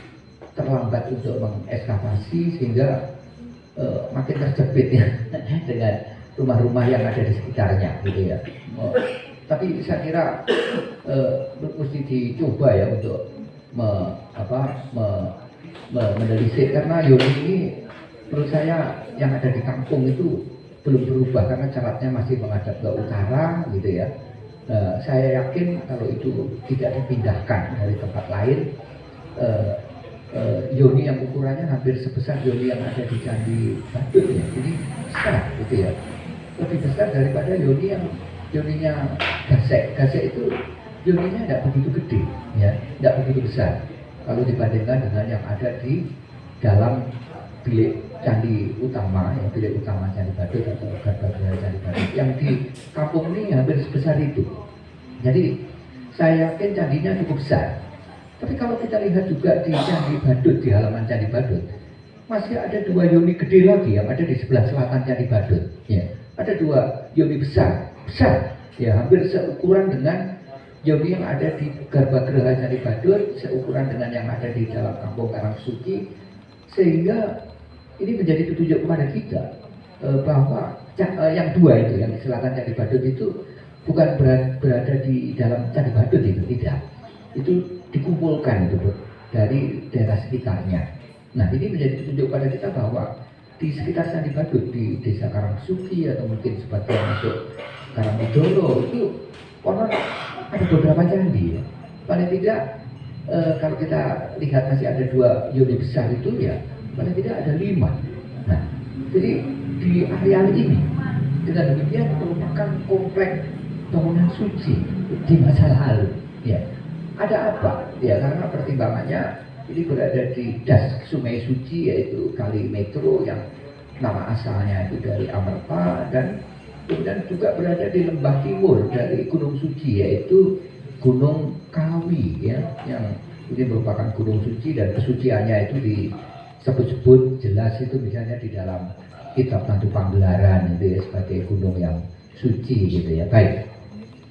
terlambat untuk mengekskavasi sehingga makin terjepit ya dengan rumah-rumah yang ada di sekitarnya gitu ya. Tapi saya kira mesti dicoba ya untuk menelisik, karena yoni ini menurut saya yang ada di kampung itu belum berubah karena caratnya masih menghadap ke utara gitu ya. Saya yakin kalau itu tidak dipindahkan dari tempat lain, yoni yang ukurannya hampir sebesar yoni yang ada di Candi Badut ya. Ini besar gitu ya. Lebih besar daripada yoninya Gasek. Gasek itu yoninya tidak begitu gede ya, tidak begitu besar kalau dibandingkan dengan yang ada di dalam bilik candi utama, yang bilik utama Candi Badut atau Garbagriha Candi Badut yang di kampung ini hampir sebesar itu. Jadi saya yakin candinya cukup besar. Tapi kalau kita lihat juga di Candi Badut, di halaman Candi Badut, masih ada dua yoni gede lagi yang ada di sebelah selatan Candi Badut. Ya, ada dua yoni besar, ya hampir seukuran dengan yoni yang ada di Garbagriha Candi Badut, seukuran dengan yang ada di dalam kampung Karangsuci, sehingga ini menjadi petunjuk kepada kita bahwa yang dua itu, yang di selatan Candi Badut itu bukan berada di dalam Candi Badut itu, tidak. Itu dikumpulkan itu dari daerah sekitarnya. Nah, ini menjadi petunjuk pada kita bahwa di sekitar Candi Badut, di desa Karangsuci atau mungkin sebagian masuk Karangwidoro itu konon ada beberapa candi ya. Paling tidak kalau kita lihat masih ada dua yoni besar itu ya, paling tidak ada 5. Nah, jadi di areal ini dengan demikian merupakan kompleks bangunan suci di masa lalu ya. Ada apa? Ya karena pertimbangannya ini berada di das Sungai Suci, yaitu kali Metro yang nama asalnya itu dari Amerta, dan kemudian juga berada di lembah timur dari Gunung Suci, yaitu Gunung Kawi ya, yang ini merupakan gunung suci dan kesuciannya itu disebut-sebut jelas itu misalnya di dalam kitab Tandu Panggelaran itu ya, sebagai gunung yang suci gitu ya. Baik.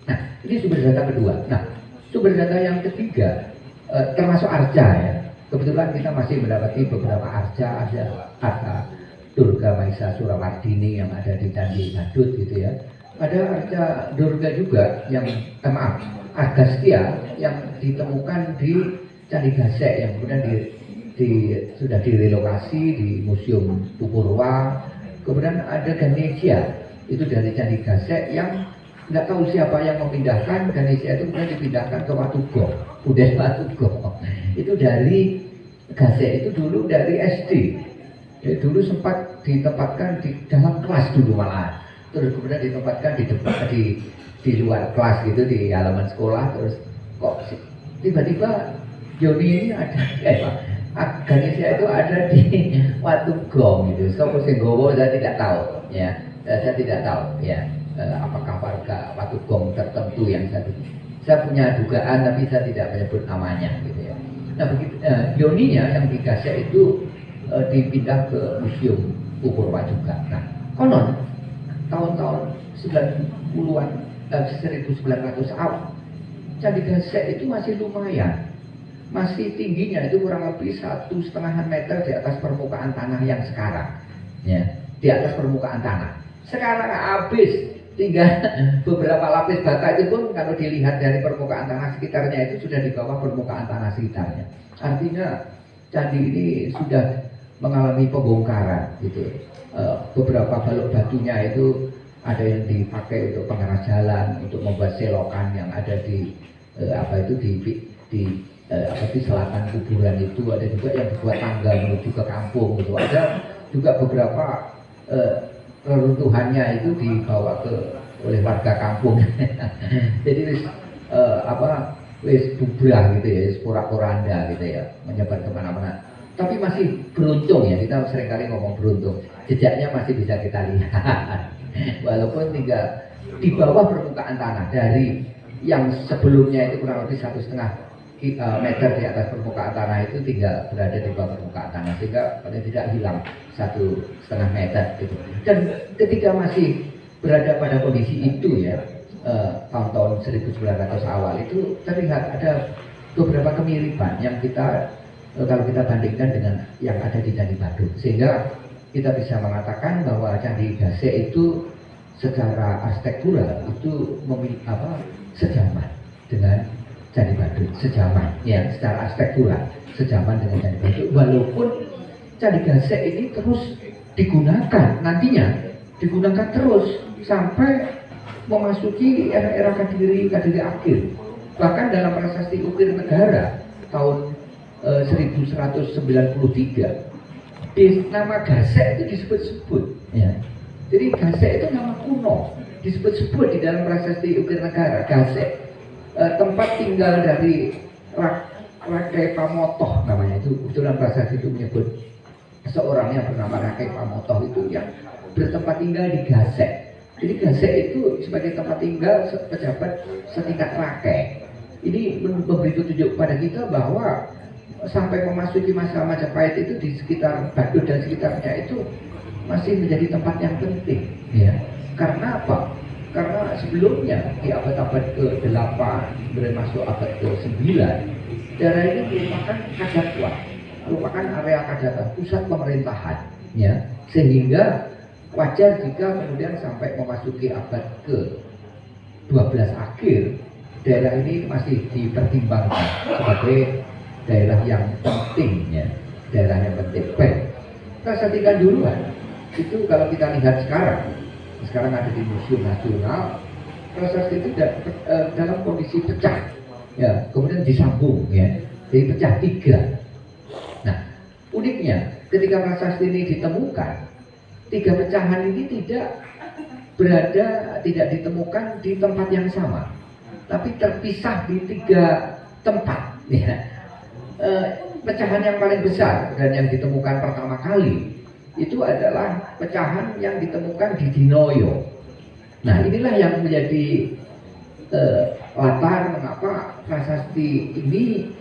Nah, ini sumber data kedua. Nah, sumber data yang ketiga termasuk arca ya. Kebetulan kita masih mendapati beberapa arca, ada Durga Maisa Surawardini yang ada di Candi Badut gitu ya. Ada arca Durga juga yang Agastya yang ditemukan di Candi Gasek yang kemudian sudah direlokasi di Museum Pupurwa. Kemudian ada Ganesha itu dari Candi Gasek yang nggak tahu siapa yang memindahkan Ganesha itu, kemudian dipindahkan ke Watugong, Udes Watugong. Itu dari Gasek itu dulu dari SD. Ya, dulu sempat ditempatkan di dalam kelas dulu malah. Terus kemudian ditempatkan di luar kelas gitu di halaman sekolah. Terus kok tiba-tiba yoni ini ada Ganesha itu ada di Watugong gitu. Sopo sing gowo saya tidak tahu ya. Saya tidak tahu ya. Apakah warga Watugong tertentu yang saya punya dugaan, tapi saya tidak menyebut namanya gitu ya. Nah begitu yoninya yang di Gasek itu dipindah ke Museum Pupurwa juga. Nah konon tahun-tahun 90-an 1900 awal Candi Gasek itu masih lumayan, masih tingginya itu kurang lebih 1,5 meter di atas permukaan tanah yang sekarang ya, di atas permukaan tanah. Sekarang habis tinggal beberapa lapis bata itu pun kalau dilihat dari permukaan tanah sekitarnya itu sudah di bawah permukaan tanah sekitarnya. Artinya candi ini sudah mengalami pembongkaran gitu. Beberapa balok batunya itu ada yang dipakai untuk pengeras jalan, untuk membuat selokan yang ada di di selatan kuburan itu. Ada juga yang dibuat tangga menuju ke kampung gitu. Ada juga beberapa reruntuhannya itu dibawa oleh warga kampung. Jadi wis bubrah gitu ya, porak-poranda gitu ya, menyebar kemana-mana. Tapi masih beruntung ya, kita seringkali ngomong beruntung, jejaknya masih bisa kita lihat. Walaupun tinggal di bawah permukaan tanah, dari yang sebelumnya itu kurang lebih 1,5 meter di atas permukaan tanah itu tinggal berada di bawah permukaan tanah, sehingga paling tidak hilang 1,5 meter gitu. Dan ketika masih berada pada kondisi itu ya, tahun-tahun 1900 awal itu terlihat ada beberapa kemiripan yang kita kalau kita bandingkan dengan yang ada di Candi Badut, sehingga kita bisa mengatakan bahwa Candi Gasek itu secara arsitektural itu sejaman dengan Candi Badut, sejaman ya, secara arsitektural sejaman dengan Candi Badut, walaupun Candi Gasek ini terus digunakan, nantinya digunakan terus sampai memasuki era-era Kadiri akhir. Bahkan dalam prasasti ukir negara tahun 1193 di nama Gasek itu disebut-sebut ya. Jadi Gasek itu nama kuno, disebut-sebut di dalam prasasti Ukir Negara. Gasek tempat tinggal dari Rakai Pamotoh namanya, itu kebetulan prasasti itu menyebut seorang yang bernama Rakai Pamotoh itu yang bertempat tinggal di Gasek. Jadi Gasek itu sebagai tempat tinggal pejabat setingkat Rakai. Ini memberi petunjuk pada kita bahwa sampai memasuki masa Majapahit itu di sekitar Badut dan sekitarnya itu masih menjadi tempat yang penting ya. Karena apa? Karena sebelumnya di abad-abad ke-8 kemudian masuk abad ke-9 daerah ini merupakan Kadakwa, merupakan area Kadakwa, pusat pemerintahan ya. Sehingga wajar jika kemudian sampai memasuki abad ke-12 akhir daerah ini masih dipertimbangkan sebagai daerah yang penting ya, daerah yang penting. Baik, prasasti Kanjuruhan itu kalau kita lihat sekarang ada di Museum Nasional, prasasti itu dalam kondisi pecah ya, kemudian disambung ya, jadi pecah 3. Nah, uniknya ketika prasasti ini ditemukan, 3 pecahan ini tidak ditemukan di tempat yang sama, tapi terpisah di 3 tempat ya. Pecahan yang paling besar dan yang ditemukan pertama kali itu adalah pecahan yang ditemukan di Dinoyo. Nah, inilah yang menjadi latar mengapa prasasti ini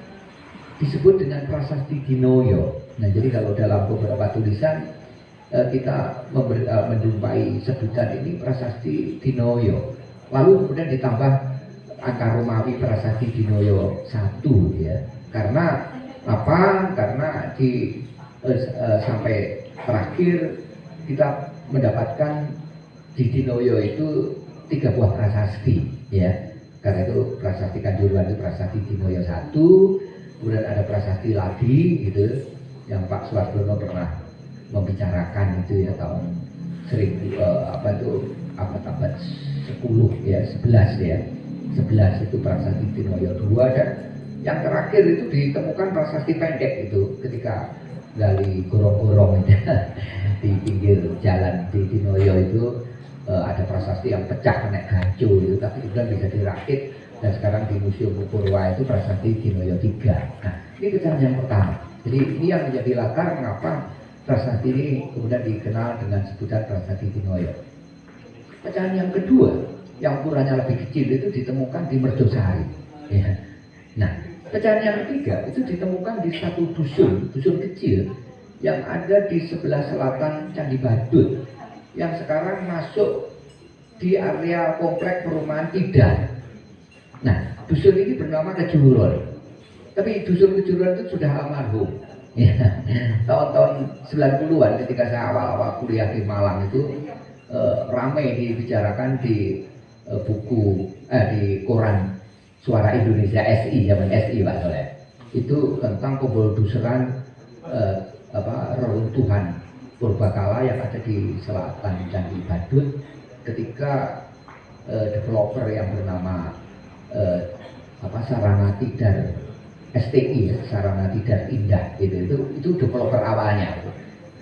disebut dengan prasasti Dinoyo. Nah, jadi kalau dalam beberapa tulisan kita menjumpai sebutan ini prasasti Dinoyo. Lalu kemudian ditambah angka Romawi prasasti Dinoyo 1 ya. Karena apa? Karena sampai terakhir kita mendapatkan di Dinoyo itu 3 buah prasasti ya. Karena itu prasasti Kanjuruhan itu prasasti Dinoyo 1, kemudian ada prasasti lagi gitu yang Pak Suwardono pernah membicarakan itu ya tahun 1000 abad 10 ya, 11 ya. 11 itu prasasti Dinoyo 2, dan yang terakhir itu ditemukan prasasti pendek itu ketika gali gorong-gorong itu di pinggir jalan di Dinoyo itu ada prasasti yang pecah kena gancu itu, tapi kemudian bisa dirakit dan sekarang di Museum Purwa itu prasasti Dinoyo 3. Nah, ini pecahan yang pertama. Jadi ini yang menjadi latar mengapa prasasti ini kemudian dikenal dengan sebutan prasasti Dinoyo. Pecahan yang kedua yang ukurannya lebih kecil itu ditemukan di Merjosari ya. Nah, pecahan yang ketiga itu ditemukan di satu dusun kecil yang ada di sebelah selatan Candi Badut yang sekarang masuk di area komplek perumahan Tidar. Nah, dusun ini bernama Kejuron, tapi dusun Kejuron itu sudah almarhum ya. Tahun-tahun 90-an ketika saya awal-awal kuliah di Malang itu ramai dibicarakan di di koran Suara Indonesia SI, zaman SI Pak Soleh, itu tentang pembuldoseran reruntuhan purbakala yang ada di selatan Candi Badut ketika developer yang bernama Sarana Tidar STI ya, Sarana Tidar Indah itu developer awalnya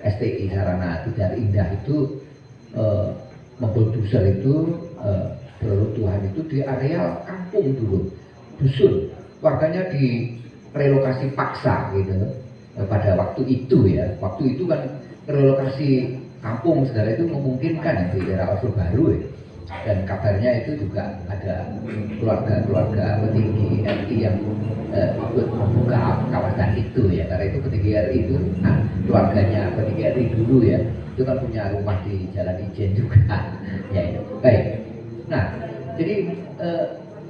STI Sarana Tidar Indah itu membuldoser itu reruntuhan itu di area kampung dulu, dusun, warganya direlokasi paksa gitu pada waktu itu ya. Waktu itu kan relokasi kampung segala itu memungkinkan di daerah Orde Baru ya. Dan kabarnya itu juga ada keluarga petinggi RI yang ikut membuka kawasan itu ya. Karena itu petinggi RI itu, nah keluarganya petinggi RI dulu ya, itu kan punya rumah di Jalan Ijen juga ya itu. Baik. Nah, jadi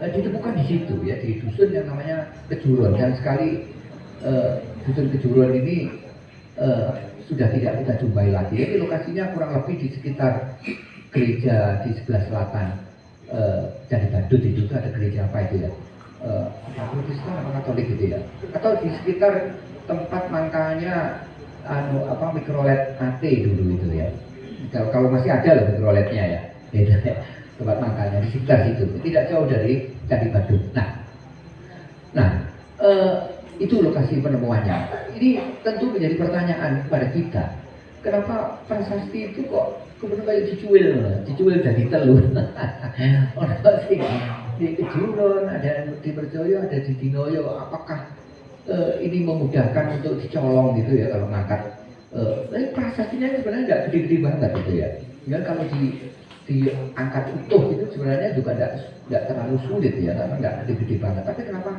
ditemukan di situ ya, di dusun yang namanya Kejuron, dan sekali dusun Kejuron ini sudah tidak kita jumpai lagi. Jadi lokasinya kurang lebih di sekitar gereja di sebelah selatan Candi Badut itu ada gereja apa itu ya? Protestan apa Katolik gitu ya? Atau di sekitar tempat mangkalnya mikrolet AT dulu itu ya. Kalau masih ada loh mikroletnya ya. Tempat mangkalnya di sekitar situ, tidak jauh dari Candi Badut. Nah, itu lokasi penemuannya. Ini tentu menjadi pertanyaan kepada kita. Kenapa prasasti itu kok kemudian kayak dicuil jadi telur? Orang sing di Kejurun, ada di Perjoyo, ada di Dinoyo. Apakah ini memudahkan untuk dicolong gitu ya kalau ngangkat? Tapi prasastinya sebenarnya nggak gede-gede banget gitu ya. Ya kalau diangkat utuh itu sebenarnya juga nggak terlalu sulit ya, karena nggak gede-gede banget. Tapi kenapa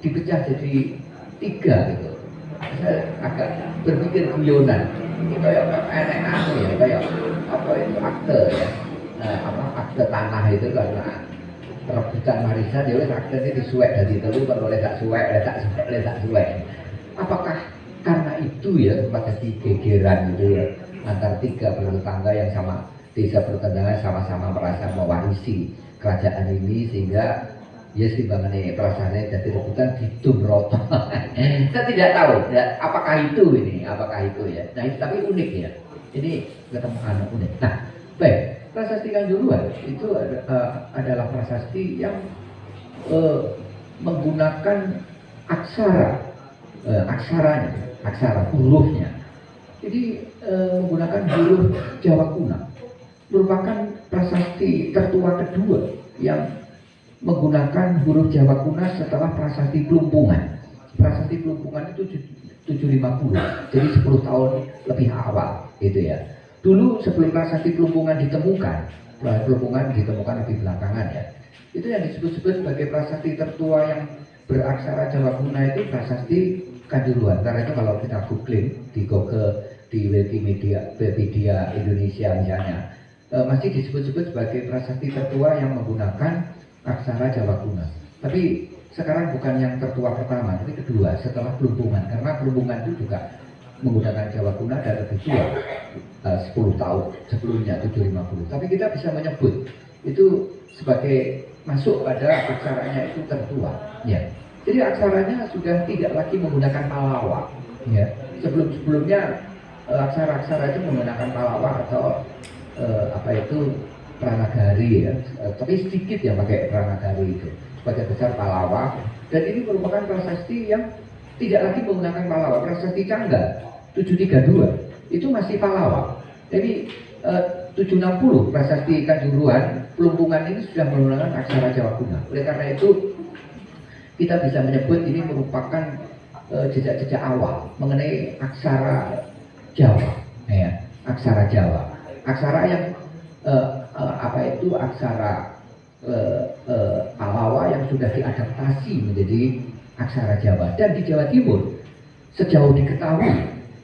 dipecah jadi 3 gitu? Saya agak berpikir guyonan. Ini kayak enak ya, kayak apa itu akte ya, akte tanah itu karena rebutan warisan dia wis akte ini disuwek dari telu kalau oleh tak suwek, oleh tak suwek. Apakah karena itu ya sempat jadi gegeran gitu ya antar 3 bertetangga yang sama desa bertetangga sama-sama merasa mewarisi kerajaan ini sehingga ya timbangannya perasaannya jadi rebutan hitung roto. Saya tidak tahu ya, apakah itu ya. Nah itu tapi unik ya. Ini ketemu anak unik. Nah baik, prasasti Kanjuruhan itu adalah prasasti yang menggunakan aksara hurufnya. Jadi menggunakan huruf Jawa kuno merupakan prasasti tertua kedua yang menggunakan huruf Jawa kuno setelah prasasti Plumpungan. Prasasti Plumpungan itu 750, jadi 10 tahun lebih awal gitu ya. Dulu sebelum prasasti Plumpungan ditemukan lebih belakangan ya. Itu yang disebut-sebut sebagai prasasti tertua yang beraksara Jawa kuno itu prasasti Kanjuruhan. Karena itu kalau kita googling di Google, di Wikipedia Indonesia misalnya, masih disebut-sebut sebagai prasasti tertua yang menggunakan aksara Jawa kuno. Tapi sekarang bukan yang tertua pertama, tapi kedua setelah Plumpungan, karena Plumpungan itu juga menggunakan Jawa kuno dan lebih tua, 10 tahun sebelumnya 750. Tapi kita bisa menyebut itu sebagai masuk pada aksaranya itu tertua. Ya. Jadi aksaranya sudah tidak lagi menggunakan Palawa. Ya. Sebelumnya aksara-aksara itu menggunakan Palawa atau Pranagari ya, tapi sedikit yang pakai Pranagari itu, sebagai besar Palawa. Dan ini merupakan prasasti yang tidak lagi menggunakan Palawa. Prasasti Canggal 732 itu masih Palawa. Jadi 760 prasasti Kanjuruhan Plumpungan ini sudah menggunakan aksara Jawa kuno. Oleh karena itu kita bisa menyebut ini merupakan jejak-jejak awal mengenai aksara Jawa, ya, aksara Jawa, aksara yang aksara Palawa yang sudah diadaptasi menjadi aksara Jawa. Dan di Jawa Timur sejauh diketahui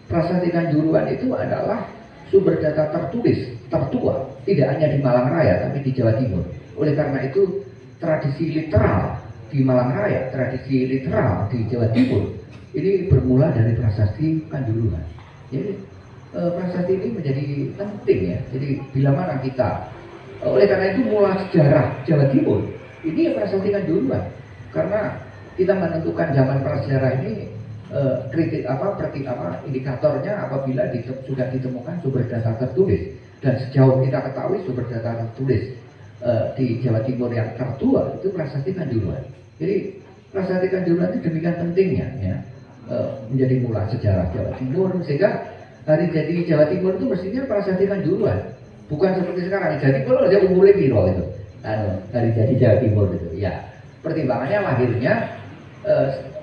prasasti Kanjuruhan itu adalah sumber data tertulis tertua tidak hanya di Malang Raya tapi di Jawa Timur. Oleh karena itu tradisi literal di Malang Raya, tradisi literal di Jawa Timur ini bermula dari prasasti Kanjuruhan. Jadi prasasti ini menjadi penting ya. Jadi bila mana kita oleh karena itu mula sejarah Jawa Timur ini prasasti Kanjuruhan, karena kita menentukan zaman prasejarah ini indikatornya apabila sudah ditemukan sumber data tertulis. Dan sejauh kita ketahui sumber data tertulis di Jawa Timur yang tertua itu prasasti Kanjuruhan. Jadi prasasti Kanjuruhan itu demikian pentingnya ya, menjadi mula sejarah Jawa Timur, sehingga hari jadi Jawa Timur itu mestinya prasasti Kanjuruhan, bukan seperti sekarang. Jawa Timur aja umurnya piro itu, hari jadi Jawa Timur itu ya. Pertimbangannya lahirnya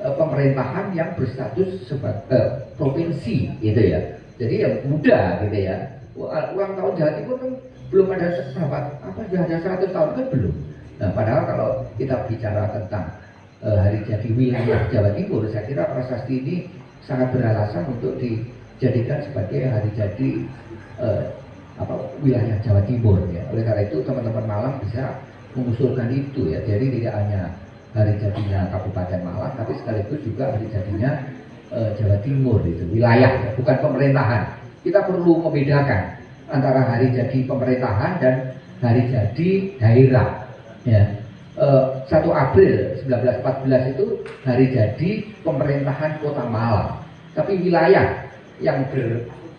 pemerintahan yang berstatus sebagai provinsi gitu ya. Jadi yang muda gitu ya. Ulang tahun Jawa Timur kan belum ada sudah ada 100 tahun kan belum. Nah, padahal kalau kita bicara tentang hari jadi wilayah Jawa Timur, saya kira prasasti ini sangat beralasan untuk dijadikan sebagai hari jadi wilayah Jawa Timur ya. Oleh karena itu teman-teman Malang bisa mengusulkan itu ya. Jadi tidak hanya hari jadinya Kabupaten Malang, tapi sekaligus juga hari jadinya Jawa Timur itu, wilayah ya, bukan pemerintahan. Kita perlu membedakan antara hari jadi pemerintahan dan hari jadi daerah ya. 1 April 1914 itu hari jadi pemerintahan Kota Malang, tapi wilayah yang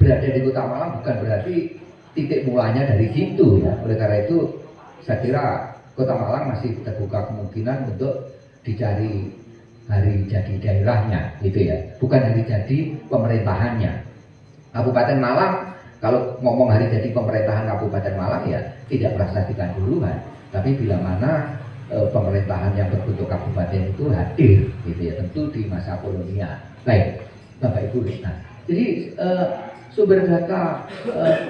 berada di Kota Malang bukan berarti titik mulanya dari situ ya. Oleh karena itu saya kira Kota Malang masih terbuka kemungkinan untuk dicari hari jadi daerahnya, gitu ya, bukan hari jadi pemerintahannya. Kabupaten Malang, kalau ngomong hari jadi pemerintahan Kabupaten Malang ya tidak prasasti Kanjuruhan, tapi bila mana pemerintahan yang berbentuk kabupaten itu hadir, gitu ya, tentu di masa kolonial. Baik, Bapak Ibu. Nah, jadi sumber data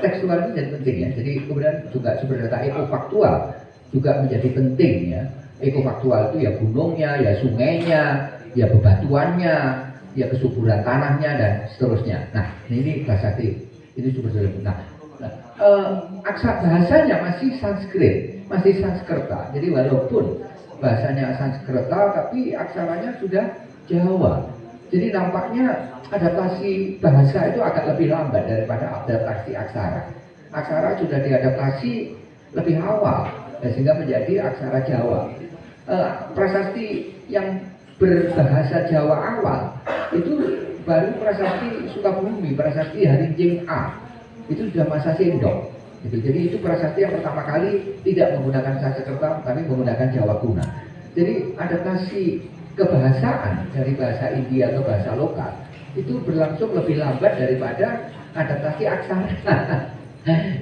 tekstual itu jadi penting ya. Jadi kemudian juga sumber data ekofaktual juga menjadi penting ya. Ekofaktual itu ya gunungnya, ya sungainya, ya bebatuannya, ya kesuburan tanahnya dan seterusnya. Nah, ini prasasti, ini sumber data. Nah, aksara bahasanya masih Sanskrit, masih Sanskerta. Jadi walaupun bahasanya Sanskerta, tapi aksaranya sudah Jawa. Jadi nampaknya adaptasi bahasa itu agak lebih lambat daripada adaptasi aksara. Aksara sudah diadaptasi lebih awal, sehingga menjadi aksara Jawa. Prasasti yang berbahasa Jawa awal itu baru prasasti Sukabumi, prasasti Harinjing A. Itu sudah masa sendok. Gitu. Jadi itu prasasti yang pertama kali tidak menggunakan Sanskerta tapi menggunakan Jawa kuna. Jadi adaptasi kebahasaan dari bahasa India atau bahasa lokal itu berlangsung lebih lambat daripada adaptasi aksara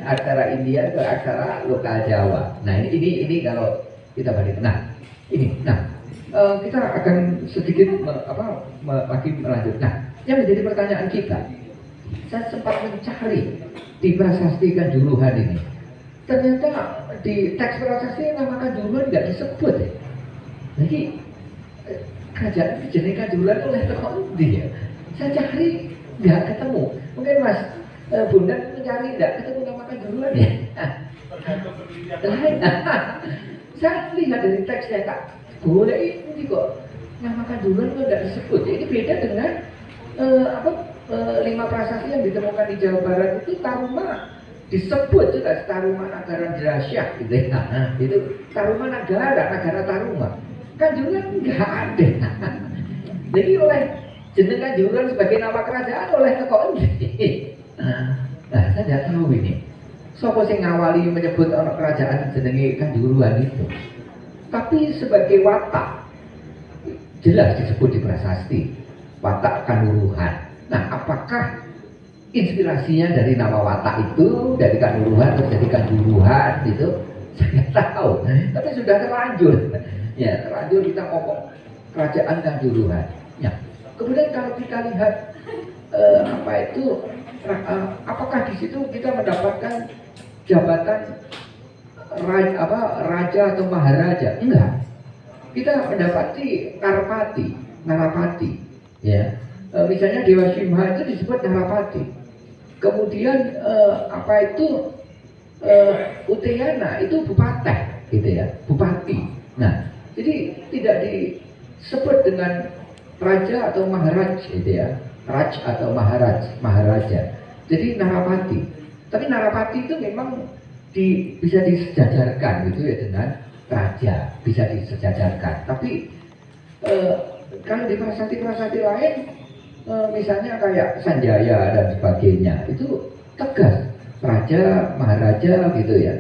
aksara India ke aksara lokal Jawa. Nah ini kalau kita bandingkan. Nah ini, kita akan sedikit lagi melanjut. Nah, yang menjadi pertanyaan kita, saya sempat mencari di prasasti Kanjuruhan ini. Ternyata di teks prasasti nama Kanjuruhan nggak disebut ya. Jadi kerajaan jenis Kanjuruhan oleh tokoh ya. Saya cari nggak ketemu. Mungkin Mas Bondan mencari nggak ketemu nama Kanjuruhan ya. Saya lihat dari teksnya Kak, boleh ini kok nama Kanjuruhan kok nggak disebut. Ini beda dengan 5 prasasti yang ditemukan di Jawa Barat itu Taruma disebut juga Taruma Nagara Drasyah gitu ya. Nah, itu Taruma Nagara Taruma. Kanjuruhan nggak ada. Jadi oleh jeneng Kanjuruhan sebagai nama kerajaan oleh tokoh ini. Nah, saya tidak tahu ini. Sopo sing ngawali menyebut orang kerajaan jenenge Kanjuruhan itu. Tapi sebagai watak jelas disebut di prasasti watak Kanuruhan. Nah, apakah inspirasinya dari nama watak itu dari Kanuruhan terus jadi Kanjuruhan gitu? Saya nggak tahu. Tapi sudah terlanjur. Ya, terlanjur kita ngomong kerajaan Kanjuruhan. Ya. Kemudian kalau kita lihat apakah di situ kita mendapatkan jabatan raja atau maharaja? Enggak. Kita mendapati Narapati, ya. Misalnya Dewa Simha itu disebut Narapati. Kemudian Uteyana itu bupati, gitu ya, bupati. Nah, jadi tidak disebut dengan raja atau maharaj, gitu ya, raj atau maharaja. Jadi Narapati. Tapi Narapati itu memang bisa disejajarkan gitu ya dengan raja, bisa disejajarkan. Tapi kalau di prasasti lain, misalnya kayak Sanjaya dan sebagainya, itu tegas raja, maharaja gitu ya.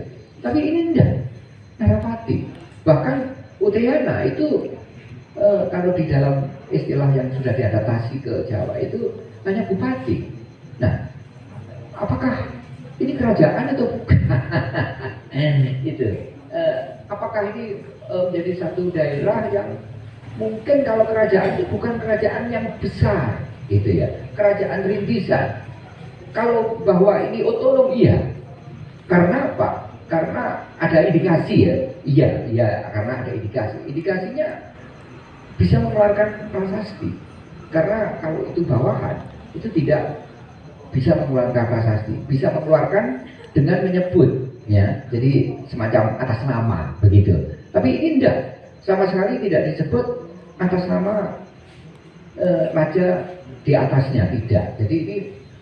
Tapi ini enggak, Narapati. Bahkan Uteyana itu kalau di dalam istilah yang sudah diadaptasi ke Jawa itu hanya bupati. Nah, apakah ini kerajaan atau bukan? Itu. Apakah ini menjadi satu daerah yang mungkin kalau kerajaan itu bukan kerajaan yang besar, gitu ya, kerajaan rintisan. Kalau bahwa ini otonom, iya. Karena apa? Karena ada indikasi ya. Iya, karena ada indikasi. Indikasinya bisa mengeluarkan prasasti. Karena kalau itu bawahan, itu tidak bisa mengeluarkan prasasti, bisa mengeluarkan dengan menyebut, ya, jadi semacam atas nama begitu. Tapi ini tidak, sama sekali tidak disebut atas nama raja di atasnya, tidak. Jadi ini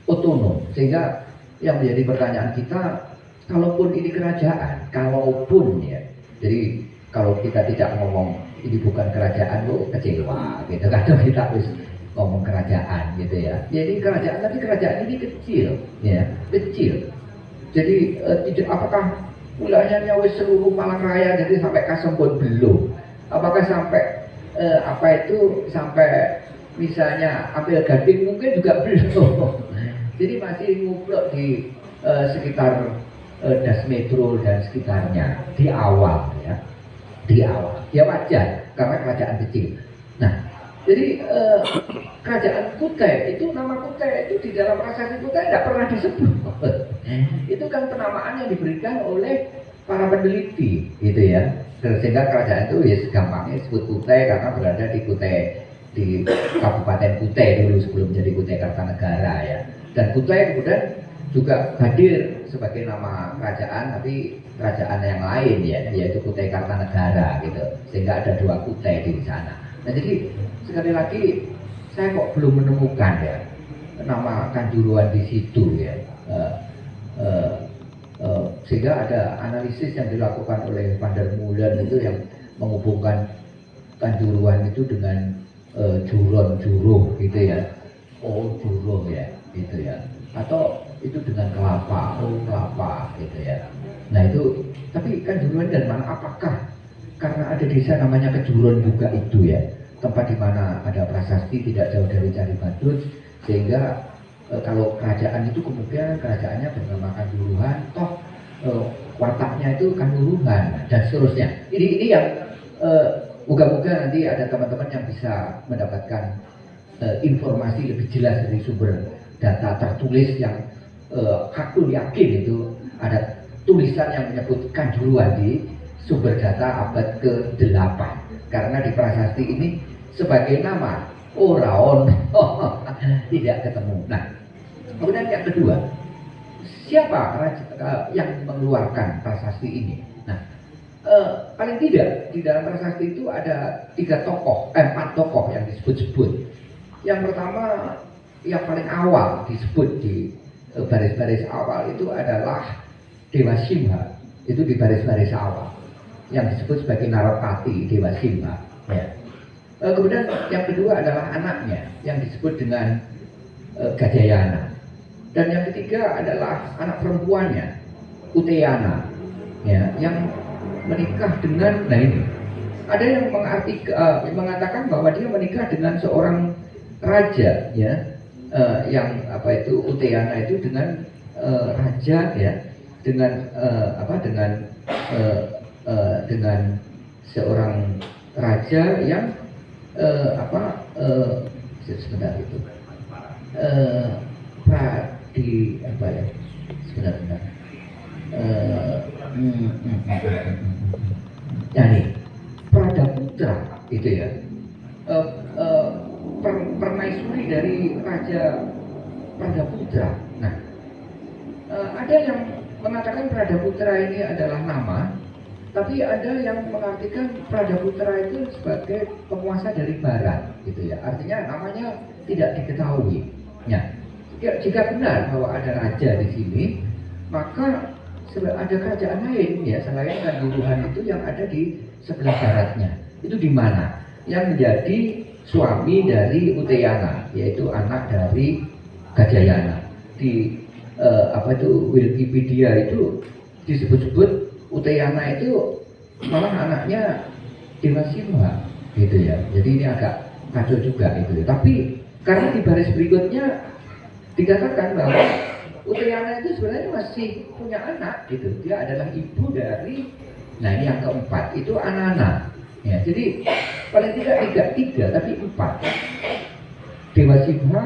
otonom, sehingga yang menjadi pertanyaan kita, kalaupun ini kerajaan, kalaupun ya, jadi kalau kita tidak ngomong ini bukan kerajaan, lo kecewa, gitu kan? Kita harus ngomong kerajaan gitu ya. Jadi kerajaan, tapi kerajaan ini kecil, ya, kecil. Jadi apakah wilayahnya wis seluruh Malang Raya jadi sampai Kasembon belum? Apakah sampai apa itu sampai misalnya ambil gading mungkin juga belum. Jadi masih nguplok di sekitar Das Metro dan sekitarnya di awal ya, di awal. Ya wajar karena kerajaan kecil. Nah, jadi kerajaan Kutai itu, nama Kutai itu di dalam prasasti Kutai tidak pernah disebut. Itu kan penamaan yang diberikan oleh para peneliti, gitu ya. Sehingga kerajaan itu ya gampangnya disebut Kutai karena berada di Kutai, di Kabupaten Kutai dulu sebelum jadi Kutai Kartanegara ya. Dan Kutai kemudian juga hadir sebagai nama kerajaan, tapi kerajaan yang lain ya, yaitu Kutai Kartanegara gitu. Sehingga ada dua Kutai di sana. Nah jadi sekali lagi saya kok belum menemukan ya nama Kanjuruhan di situ ya. Sehingga ada analisis yang dilakukan oleh Van der Meulen itu yang menghubungkan Kanjuruhan itu dengan Juron Juro gitu ya. Oh Juro ya gitu ya. Atau itu dengan kelapa, oh kelapa gitu ya. Nah itu, tapi Kanjuruhan dari mana? Apakah karena ada desa namanya Kejuron juga itu ya, tempat di mana ada prasasti tidak jauh dari Caribadut, sehingga kalau kerajaan itu kemudian kerajaannya bernama Kanjuruhan, toh wataknya itu Kanjuruhan dan seterusnya. Ini yang moga-moga nanti ada teman-teman yang bisa mendapatkan informasi lebih jelas dari sumber data tertulis yang hakul yakin itu ada tulisan yang menyebut Kanjuruhan di sumber data abad ke-8 karena di prasasti ini sebagai nama Oraon tidak ketemu. Nah, kemudian yang kedua, siapa yang mengeluarkan prasasti ini? Nah, paling tidak di dalam prasasti itu ada 4 tokoh yang disebut-sebut. Yang pertama, yang paling awal disebut di baris-baris awal itu adalah Dewa Simha. Itu di baris-baris awal yang disebut sebagai Narapati Dewa Simha ya. Kemudian yang kedua adalah anaknya yang disebut dengan Gajayana, dan yang ketiga adalah anak perempuannya Uteyana ya, yang menikah dengan, nah ini ada yang mengatakan bahwa dia menikah dengan seorang raja ya, yang apa itu Uteyana itu dengan raja ya, dengan dengan seorang raja yang sebentar itu sebentar ya nih Pradaputra itu ya, permaisuri dari Raja Pradaputra. Nah, ada yang mengatakan Pradaputra ini adalah nama, tapi ada yang mengartikan Pradaputra itu sebagai penguasa dari barat, gitu ya. Artinya namanya tidak diketahui. Ya, jika benar bahwa ada raja di sini, maka ada kerajaan lain ya selain Kanjuruhan itu yang ada di sebelah baratnya. Itu di mana? Yang menjadi suami dari Uteyana, yaitu anak dari Gajayana. Di Wikipedia itu disebut-sebut Uteyana itu malah anaknya Dewa Simha gitu ya. Jadi ini agak kacau juga itu. Tapi karena di baris berikutnya dikatakan bahwa Uteyana itu sebenarnya masih punya anak gitu. Dia adalah ibu dari, nah ini yang keempat itu Anana. Ya, jadi paling tidak tiga tapi 4. Dewa Simha,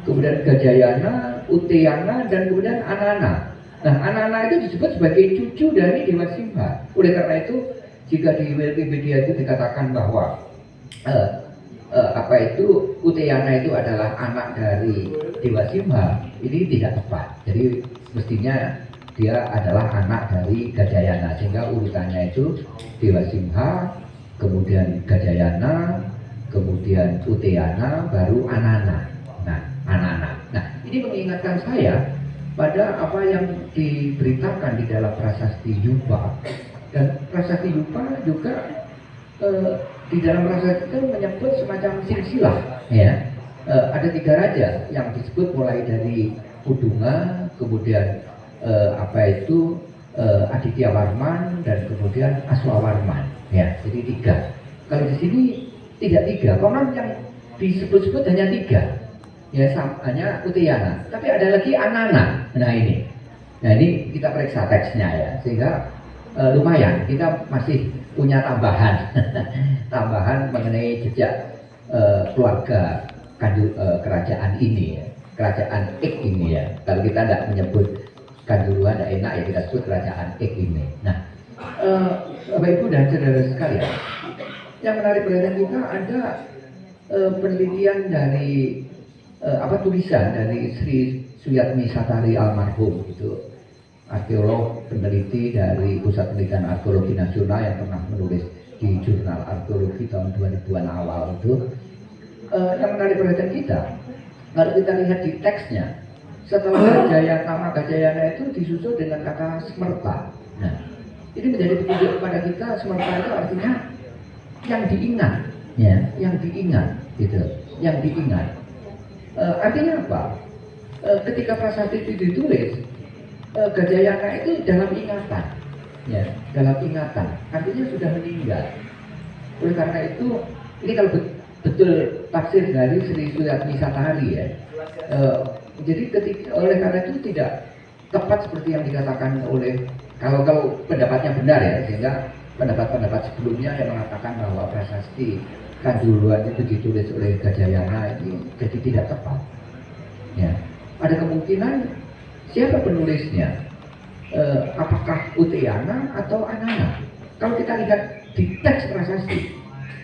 kemudian Gajayana, Uteyana, dan kemudian Anana. Nah, Anana itu disebut sebagai cucu dari Dewa Simha. Oleh karena itu, jika di Wikipedia itu dikatakan bahwa Uteyana itu adalah anak dari Dewa Simha, ini tidak tepat. Jadi mestinya dia adalah anak dari Gajayana, sehingga urutannya itu Dewa Simha, kemudian Gajayana, kemudian Uteyana, baru Anana. Nah, Anana. Nah, ini mengingatkan saya pada apa yang diberitakan di dalam prasasti Yupa. Dan prasasti Yupa juga di dalam prasasti itu menyebut semacam silsilah ya. Ada 3 raja yang disebut mulai dari Kudunga, kemudian Aditya Warman, dan kemudian Aswawarman ya. Jadi 3. Kalau di sini tidak tiga. Konon yang disebut-sebut hanya tiga, ya hanya Utayana. Tapi ada lagi Anana. Nah ini kita periksa teksnya ya, sehingga lumayan kita masih punya tambahan, tambahan mengenai jejak keluarga kerajaan ini, ya. Kerajaan Ik ini ya. Kalau kita tidak menyebut Kanjuruhan tidak enak ya, kita sebut kerajaan Ik ini. Nah, Bapak Ibu dan saudara sekalian, yang menarik perhatian kita ada penelitian dari tulisan dari Sri Suyatmi Satari almarhum, itu arkeolog peneliti dari Pusat Penelitian Arkeologi Nasional yang pernah menulis di jurnal arkeologi tahun 2000-an awal itu. Yang menarik perhatian kita, kalau kita lihat di teksnya, setelah Gajayana, nama Gajayana itu disusul dengan kata Smerta. Nah, ini menjadi petunjuk kepada kita. Smerta itu artinya yang diingat, ya, yang diingat, gitu, yang diingat. Artinya apa? Ketika prasasti itu ditulis, Gajayana itu dalam ingatan, ya, dalam ingatan. Artinya sudah meninggal. Oleh karena itu, ini kalau betul tafsir dari Sri Suyatmi Satari ya. Jadi oleh karena itu tidak tepat seperti yang dikatakan oleh kalau pendapatnya benar ya, sehingga pendapat-pendapat sebelumnya yang mengatakan bahwa prasasti Kanjuruhan itu ditulis oleh Gajayana ini jadi tidak tepat. Ya, ada kemungkinan siapa penulisnya? Apakah Utayana atau Anana? Kalau kita lihat di teks prasasti,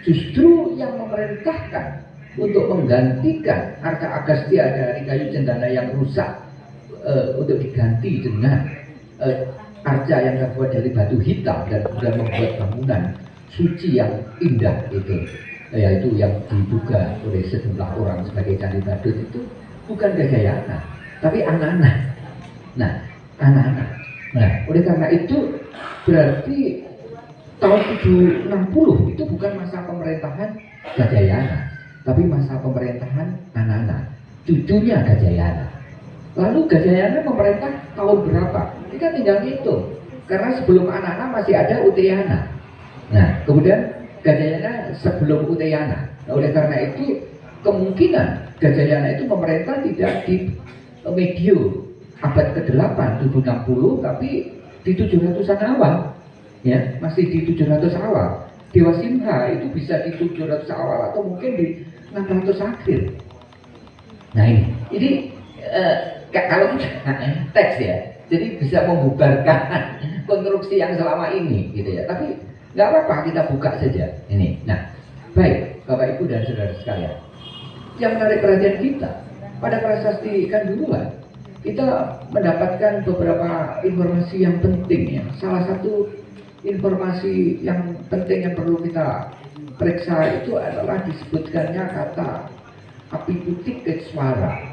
justru yang memerintahkan untuk menggantikan Arca Agastya dari kayu cendana yang rusak untuk diganti dengan arca yang terbuat dari batu hitam dan kemudian membuat bangunan suci yang indah itu, yaitu yang diduga oleh sejumlah orang sebagai Candi Badut, itu bukan Gajayana tapi Anana. Nah, Anana. Nah, oleh karena itu berarti tahun 760 itu bukan masa pemerintahan Gajayana, tapi masa pemerintahan Anana, cucunya Gajayana. Lalu Gajayana memerintah tahun berapa? Kita tinggal hitung, karena sebelum Anana masih ada Utayana. Nah, kemudian Gajayana sebelum Utayana. Nah, oleh karena itu kemungkinan Gajayana itu memerintah tidak di medio abad ke-8 760, tapi di 700-an awal. Ya, masih di 700 awal. Dewa Simha itu bisa di 700 awal atau mungkin di 600 akhir. Nah ini kalau teks ya, jadi bisa membubarkan konstruksi yang selama ini, gitu ya. Tapi nggak apa-apa, kita buka saja ini. Nah, baik Bapak Ibu dan saudara sekalian, yang menarik perhatian kita pada prasasti Kanjuruhan, kita mendapatkan beberapa informasi yang penting ya. Salah satu informasi yang penting yang perlu kita periksa itu adalah disebutkannya kata api putih kecwara.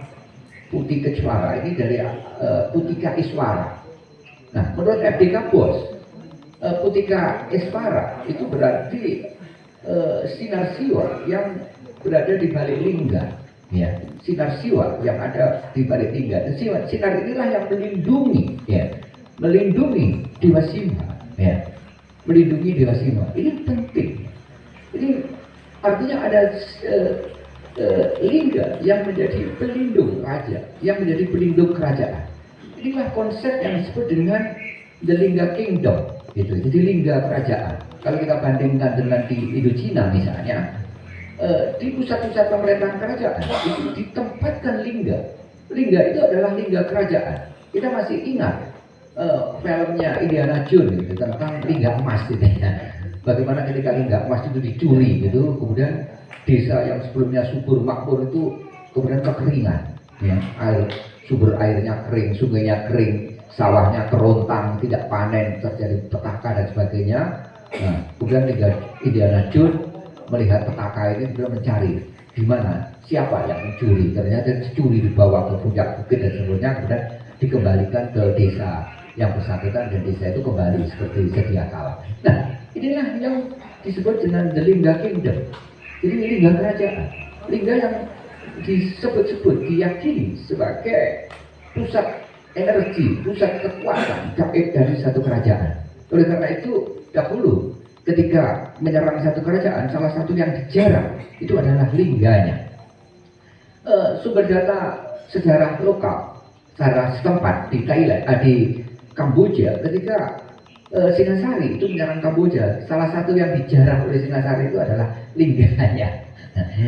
Putih kecwara ini dari Putika Iswara. Nah, menurut FDK Bos, Putika Iswara itu berarti sinar siwa yang berada di balik lingga. Ya, sinar siwa yang ada di balik lingga. Dan sinar inilah yang melindungi, ya, melindungi Dewa Simha, ya. Melindungi Dewa Simha. Ini penting. Ini artinya ada lingga yang menjadi pelindung raja, yang menjadi pelindung kerajaan. Inilah konsep yang disebut dengan the Lingga Kingdom, gitu. Jadi lingga kerajaan. Kalau kita bandingkan dengan di Indochina misalnya, di pusat-pusat pemerintahan kerajaan itu ditempatkan lingga. Lingga itu adalah lingga kerajaan. Kita masih ingat filmnya Indiana Jones gitu, tentang lingga emas gitu ya. Bagaimana ketika lingga emas itu dicuri gitu, kemudian desa yang sebelumnya subur makmur itu kemudian kekeringan, ya, sumber airnya kering, sungainya kering, sawahnya kerontang, tidak panen, terjadi petaka dan sebagainya. Nah, kemudian Indiana Jones melihat petaka ini, kemudian mencari di mana siapa yang mencuri. Ternyata dicuri dibawa ke puncak bukit dan sebagainya, kemudian dikembalikan ke desa yang bersangkutan dan desa itu kembali seperti sedia kala. Nah, inilah yang disebut dengan the Lingga Kingdom. Jadi lingga kerajaan, lingga yang disebut-sebut, diyakini sebagai pusat energi, pusat kekuatan gaib dari satu kerajaan. Oleh karena itu dahulu ketika menyerang satu kerajaan, salah satu yang dijarah itu adalah lingganya. Sumber data sejarah lokal, sejarah setempat di Thailand, di Kamboja, ketika Singasari itu menyerang Kamboja, salah satu yang dijarah oleh Singasari itu adalah lingganya.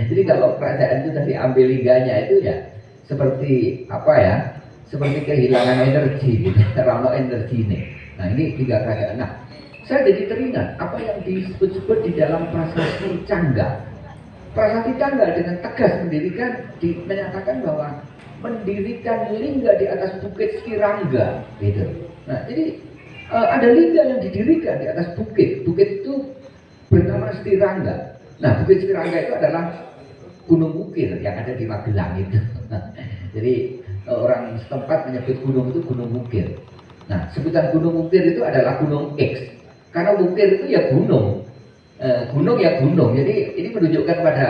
Jadi kalau kerajaan itu tadi ambil lingganya itu ya seperti apa ya? Seperti kehilangan energi, rano energi ini. Nah ini tiga kerajaan. Nah saya jadi teringat apa yang disebut-sebut di dalam prasasti Cangga. Prasasti Cangga dengan tegas menyatakan bahwa mendirikan lingga di atas bukit Skirangga, gitu. Nah jadi ada lingga yang didirikan di atas bukit. Bukit itu bernama Skirangga. Nah bukit Skirangga itu adalah Gunung Bukir yang ada di Magelang itu. Jadi orang setempat menyebut gunung itu Gunung Bukir. Nah, sebutan Gunung Bukir itu adalah Gunung X. Karena Bukir itu ya gunung. Gunung ya gunung. Jadi ini menunjukkan kepada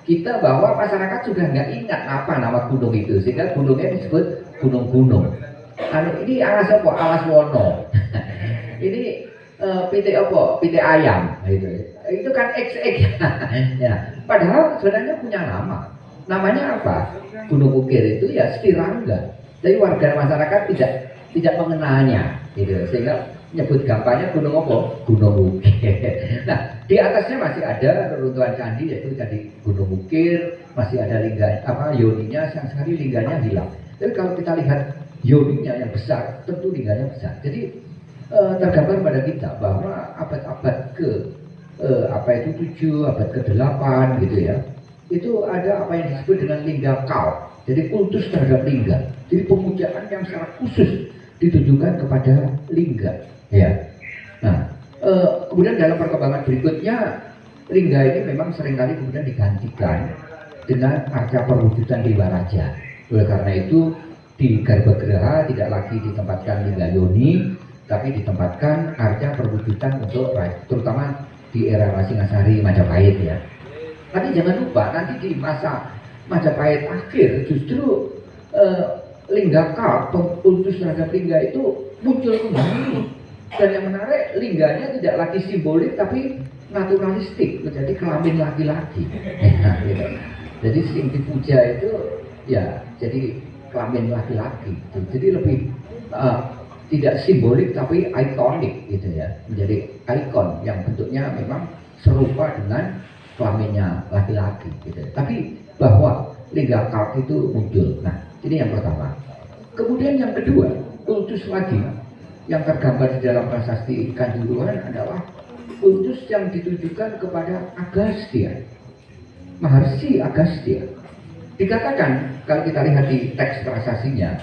kita bahwa masyarakat sudah nggak ingat apa nama gunung itu. Sehingga gunungnya disebut gunung-gunung. Ini alas apa? Alas Wono. Ini PT apa? PT ayam. Itu kan XX. Ya. Padahal sebenarnya punya nama. Namanya apa? Gunung Bukir itu ya Skirangga. Jadi warga masyarakat tidak mengenalnya, gitu. Sehingga nyebut gampangnya gunung apa? Gunung Bukir. Nah, di atasnya masih ada reruntuhan candi, yaitu candi Gunung Bukir, masih ada lingga yoninya, yang sekali lingganya hilang. Tapi kalau kita lihat yoninya yang besar, tentu lingganya besar. Jadi tergambar pada kita bahwa abad-abad ke 7, abad ke-8 gitu ya. Itu ada apa yang disebut dengan lingga kau. Jadi kultus terhadap lingga. Jadi pemujaan yang secara khusus ditujukan kepada lingga. Ya. Nah, kemudian dalam perkembangan berikutnya, lingga ini memang seringkali kemudian digantikan dengan arca perwujudan Dewa Raja. Oleh karena itu di Garbageraha tidak lagi ditempatkan lingga yoni, tapi ditempatkan arca perwujudan untuk terutama di era Singasari Majapahit ya. Tapi jangan lupa nanti di masa Majapahit akhir justru lingga kau, kultus terhadap lingga itu muncul kembali. Dan yang menarik, lingganya tidak lagi simbolik tapi naturalistik, menjadi kelamin laki-laki. Nah, gitu. Jadi sing dipuja itu ya jadi kelamin laki-laki. Jadi lebih tidak simbolik tapi ikonik gitu ya, menjadi ikon yang bentuknya memang serupa dengan kelaminnya laki-laki gitu. Tapi bahwa lingga kau itu muncul. Nah, ini yang pertama. Kemudian yang kedua, kultus lagi yang tergambar di dalam prasasti Kanjuruhan adalah kultus yang ditujukan kepada Agastya, Maharsi Agastya. Dikatakan kalau kita lihat di teks prasastinya,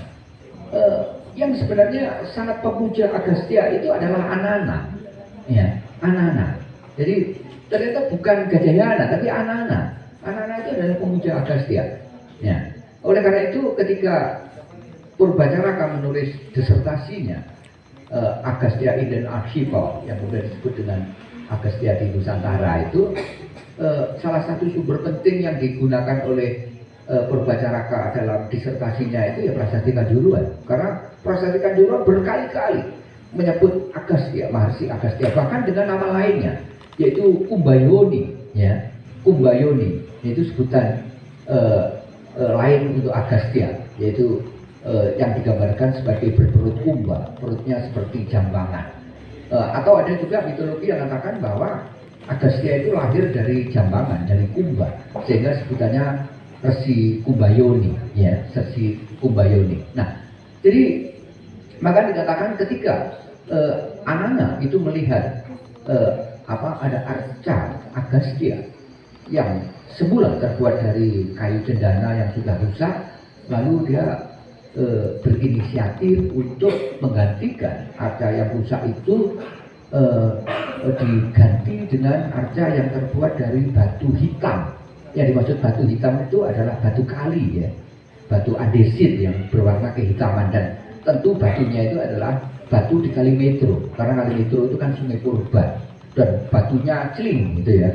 yang sebenarnya sangat pemuja Agastya itu adalah Anana, ya, Anana. Jadi ternyata bukan Gajayana tapi Anana. Anana itu adalah pemuja Agastya. Ya. Oleh karena itu ketika Purbacaraka menulis disertasinya Agastya Iden Archival yang kemudian disebut dengan Agastya di Nusantara itu salah satu sumber penting yang digunakan oleh Purbacaraka dalam disertasinya itu ya prasasti Kanjuruhan. Karena prasasti Kanjuruhan berkali-kali menyebut Agastya, Maharsi Agastya, bahkan dengan nama lainnya yaitu Kumbayoni, ya, Kumbayoni itu sebutan lain untuk Agastya, yaitu yang digambarkan sebagai berperut kumba, perutnya seperti jambangan. Atau ada juga mitologi yang mengatakan bahwa Agastya itu lahir dari jambangan, dari kumba, sehingga sebutannya Resi Kumbayoni, ya, Resi Kumbayoni. Nah, jadi maka dikatakan ketika Anana itu melihat ada arca Agastya yang semula terbuat dari kayu cendana yang sudah rusak, lalu dia berinisiatif untuk menggantikan arca yang rusak itu diganti dengan arca yang terbuat dari batu hitam. Yang dimaksud batu hitam itu adalah batu kali, ya, batu andesit yang berwarna kehitaman, dan tentu batunya itu adalah batu di Kali Metro, karena Kali Metro itu kan sungai purba dan batunya celing gitu ya.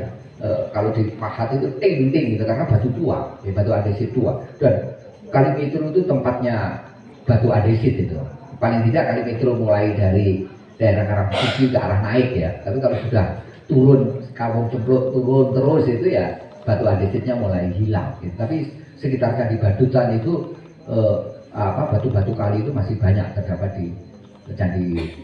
Kalau di Pahat itu ting-ting gitu karena batu tua, ya, batu andesit tua. Dan Kali Metro itu tempatnya batu andesit itu. Paling tidak Kali Metro mulai dari daerah Karangsuci ke arah naik ya. Tapi kalau sudah turun, kawung cemplung turun terus itu ya batu andesitnya mulai hilang gitu. Tapi sekitar Candi Badutan itu batu-batu kali itu masih banyak terdapat di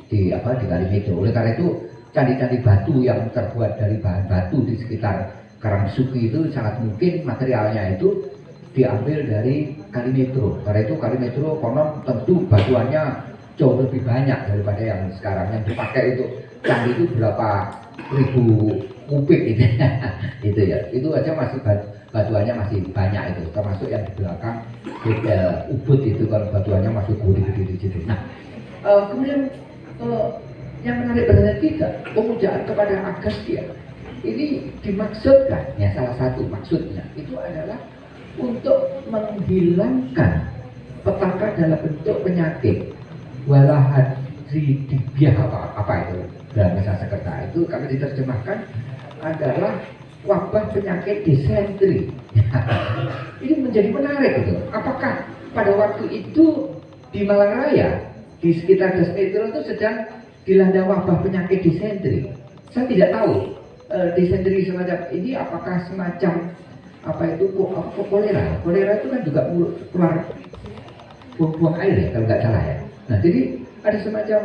di Kalimedo. Oleh karena itu candi-candi batu yang terbuat dari bahan batu di sekitar Karangsuki itu sangat mungkin materialnya itu diambil dari Kalimetro. Karena itu Kalimetro konon tentu batuannya jauh lebih banyak daripada yang sekarang yang dipakai untuk candi itu berapa ribu kubik gitu. Itu ya, itu aja masih batuannya masih banyak itu, termasuk yang di belakang Ubud itu kan batuannya masih gede-gede di situ. Nah, kemudian yang menarik perhatian kita, pemujaan kepada Agastya ini dimaksudkan, ya salah satu maksudnya itu adalah untuk menghilangkan petaka dalam bentuk penyakit walahadri dibiah apa itu dalam bahasa Sanskerta itu kami diterjemahkan adalah wabah penyakit disentri. Ini menjadi menarik gitu. Apakah pada waktu itu di Malang Raya di sekitar Desmetro itu sedang dilanda wabah penyakit disentri? Saya tidak tahu disentri semacam ini apakah semacam apa itu kolera? Kolera itu kan juga keluar buang air ya kalau nggak salah ya. Nah jadi ada semacam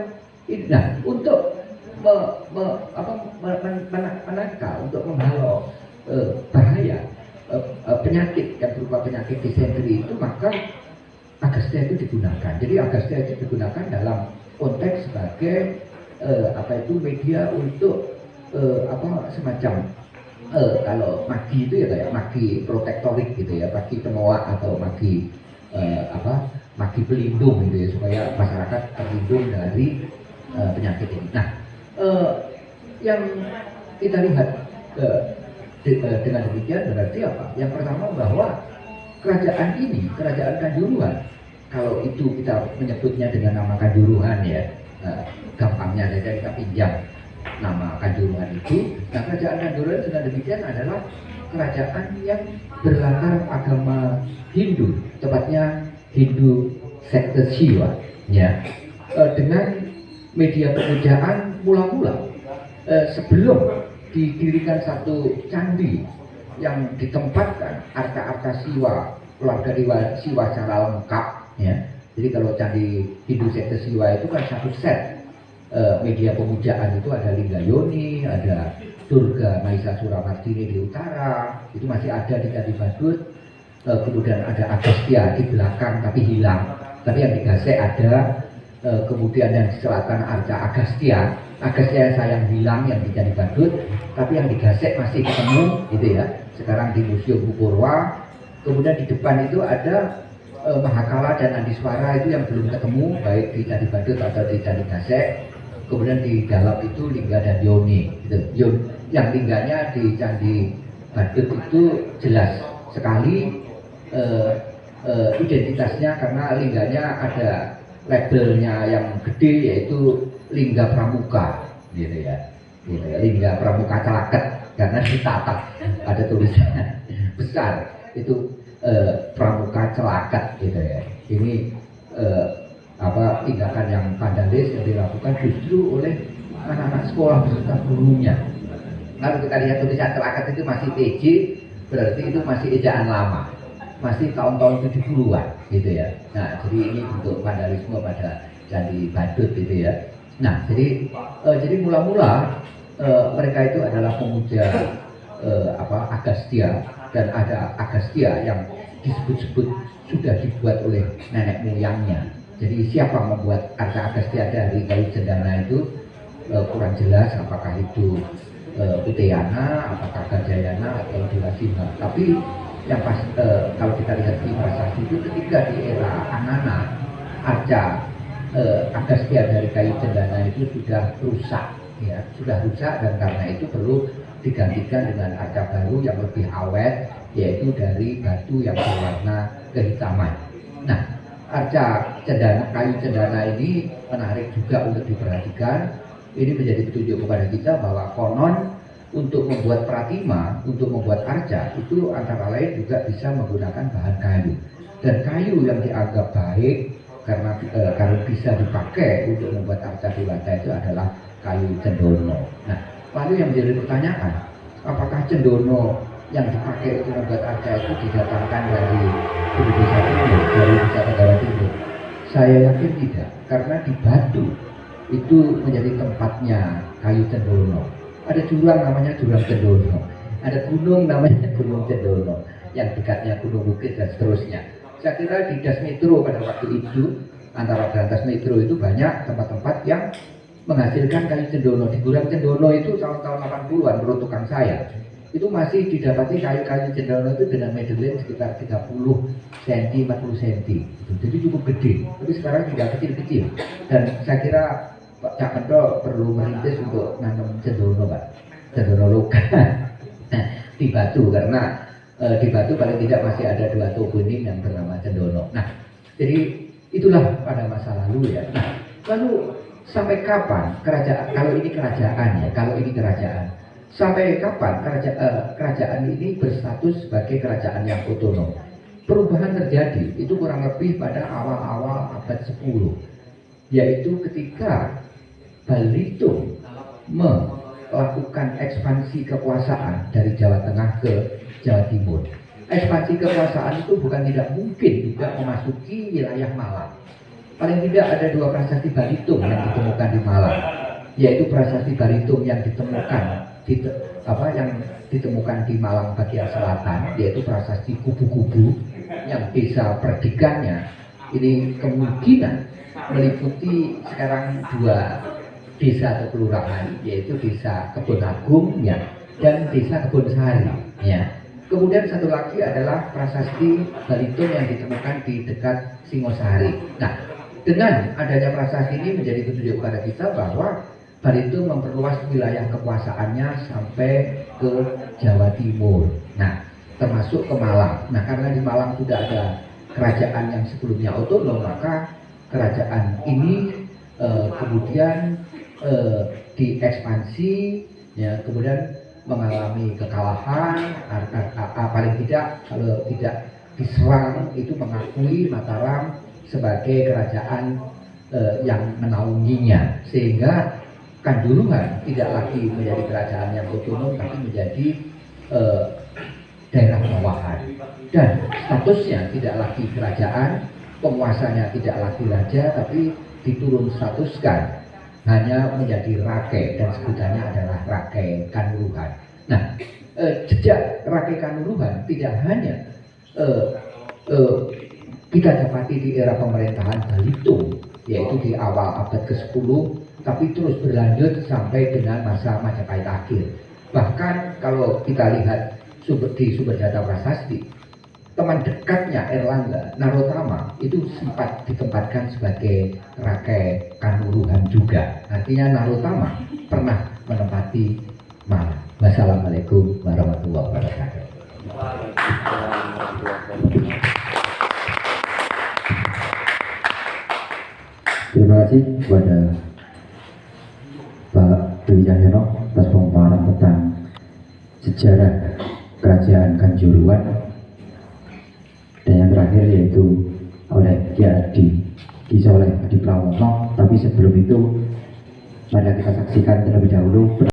ini. Nah untuk menangkal untuk menghalau bahaya penyakit yang berupa penyakit disentri itu maka Agastya itu digunakan. Jadi Agastya itu digunakan dalam konteks sebagai media untuk semacam kalau magi itu ya kayak magi protektorik gitu ya, magi penolak atau magi magi pelindung gitu ya supaya masyarakat terlindung dari penyakit ini. Nah, yang kita lihat dengan demikian berarti apa? Yang pertama bahwa kerajaan ini, kerajaan Kanjuruhan, kalau itu kita menyebutnya dengan nama Kanjuruhan ya, gampangnya saja kita pinjam nama Kanjuruhan itu. Nah, kerajaan Kanjuruhan dengan demikian adalah kerajaan yang berlatar agama Hindu, tepatnya Hindu sekte Siwa, ya, dengan media pemujaan mula-mula sebelum didirikan satu candi yang ditempatkan arca-arca Siwa, keluarga dewa Siwa secara lengkap, ya. Jadi kalau candi Hindu sekte Siwa itu kan satu set media pemujaan itu ada Linggayoni, ada Durga Maisa Suramardini di utara, itu masih ada di Candi Badut. Kemudian ada Agastya di belakang tapi hilang, tapi yang di Gasek ada. Kemudian yang di selatan arca Agastya yang hilang yang di Candi Badut, tapi yang di Gasek masih ketemu gitu ya, sekarang di Museum Purwa. Kemudian di depan itu ada Mahakala dan Andiswara itu yang belum ketemu baik di Candi Badut atau di Candi Gasek. Kemudian di dalam itu Lingga dan Yoni gitu. Yang lingganya di Candi Badut itu jelas sekali identitasnya karena lingganya ada labelnya yang gede yaitu Lingga Pramuka gitu ya, Lingga Pramuka Celaket karena ditatap ada tulisan besar itu Pramuka Celaket gitu ya. Ini tindakan yang vandalis yang dilakukan justru oleh anak-anak sekolah beserta gurunya. Kalau kita lihat tulisan Celaket itu masih PJ, berarti itu masih ejaan lama, masih tahun-tahun 70-an gitu ya. Nah, jadi ini bentuk vandalisme pada Candi Badut gitu ya. Nah, jadi mula-mula mereka itu adalah pemuja Agastya, dan ada Agastya yang disebut-sebut sudah dibuat oleh nenek moyangnya. Jadi siapa membuat arca Agastya dari kayu cendana itu kurang jelas, apakah itu Uteyana, apakah Gajayana atau Dewa Singa. Tapi yang pas kalau kita lihat di prasasti itu ketika di era Anana arca Agastya dari kayu cendana itu sudah rusak ya, sudah rusak, dan karena itu perlu digantikan dengan arca baru yang lebih awet, yaitu dari batu yang berwarna kehitaman. Nah, arca cendana, kayu cendana ini menarik juga untuk diperhatikan. Ini menjadi petunjuk kepada kita bahwa konon untuk membuat pratima, untuk membuat arca itu antara lain juga bisa menggunakan bahan kayu. Dan kayu yang dianggap baik karena bisa dipakai untuk membuat arca dewata itu adalah kayu cendono. Nah, Lalu yang menjadi pertanyaan, apakah cendono yang dipakai untuk membuat arca itu didatangkan dari Indonesia Timur, dari Nusa Tenggara Timur? Saya yakin tidak, karena di Batu itu menjadi tempatnya kayu cendono. Ada jurang namanya Jurang Cendono, ada gunung namanya Gunung Cendono, yang dekatnya Gunung Bukit dan seterusnya. Saya kira di Das Metro pada waktu itu, antara Berantas Metro itu banyak tempat-tempat yang menghasilkan kayu cendono. Di Jurang Cendono itu tahun-tahun 80-an menurut tukang saya, itu masih didapati kayu-kayu cendono itu dengan medelin sekitar 30 cm, 40 cm. Jadi cukup gede, tapi sekarang tidak kecil-kecil. Dan saya kira Pak Cak Mendo perlu merintis untuk nanam cendono, Pak. Cendono lokal di Batu, karena di Batu paling tidak masih ada 2 toponim yang bernama cendono. Nah, jadi itulah pada masa lalu ya. Nah, lalu sampai kapan kerajaan, kalau ini kerajaan ya, kalau ini kerajaan, sampai kapan kerajaan ini berstatus sebagai kerajaan yang otonom? Perubahan terjadi itu kurang lebih pada awal-awal abad 10, yaitu ketika Balitung melakukan ekspansi kekuasaan dari Jawa Tengah ke Jawa Timur. Ekspansi kekuasaan itu bukan tidak mungkin juga memasuki wilayah Malang. Paling tidak ada 2 prasasti Balitung yang ditemukan di Malang, yaitu prasasti Balitung yang ditemukan di Malang bagian selatan, yaitu prasasti Kubu-Kubu yang desa Perdikannya ini kemungkinan meliputi sekarang 2 desa atau kelurahan, yaitu desa Kebon Agung ya, dan desa Kebon Sari ya. Kemudian satu lagi adalah prasasti Balitung yang ditemukan di dekat Singosari. Nah, dengan adanya prasasti ini menjadi petunjuk pada kita bahwa Balitung memperluas wilayah kekuasaannya sampai ke Jawa Timur. Nah, termasuk ke Malang. Nah, karena di Malang sudah ada kerajaan yang sebelumnya otonom, maka kerajaan ini kemudian diekspansi ya, kemudian mengalami kekalahan, paling tidak kalau tidak diserang itu mengakui Mataram sebagai kerajaan yang menaunginya, sehingga Kanjuruhan tidak lagi menjadi kerajaan yang otonom tapi menjadi daerah bawahan, dan statusnya tidak lagi kerajaan, penguasanya tidak lagi raja tapi diturun statuskan hanya menjadi Rakai, dan sebutannya adalah Rakai Kanuruhan. Nah, jejak Rakai Kanuruhan tidak hanya kita dapati di era pemerintahan Balitung, yaitu di awal abad ke-10, tapi terus berlanjut sampai dengan masa Majapahit akhir. Bahkan kalau kita lihat di sumber data prasasti, teman dekatnya Erlangga, Narotama, itu sempat ditempatkan sebagai Rakai Kanuruhan juga. Artinya Narotama pernah menempati Malang. Wassalamualaikum warahmatullahi wabarakatuh. Terima kasih kepada Pak Dwi Cahyono atas pemaparan tentang sejarah Kerajaan Kanjuruhan. Dan yang terakhir yaitu oleh Ki Soleh Adi Prawono. Tapi sebelum itu, mari kita saksikan terlebih dahulu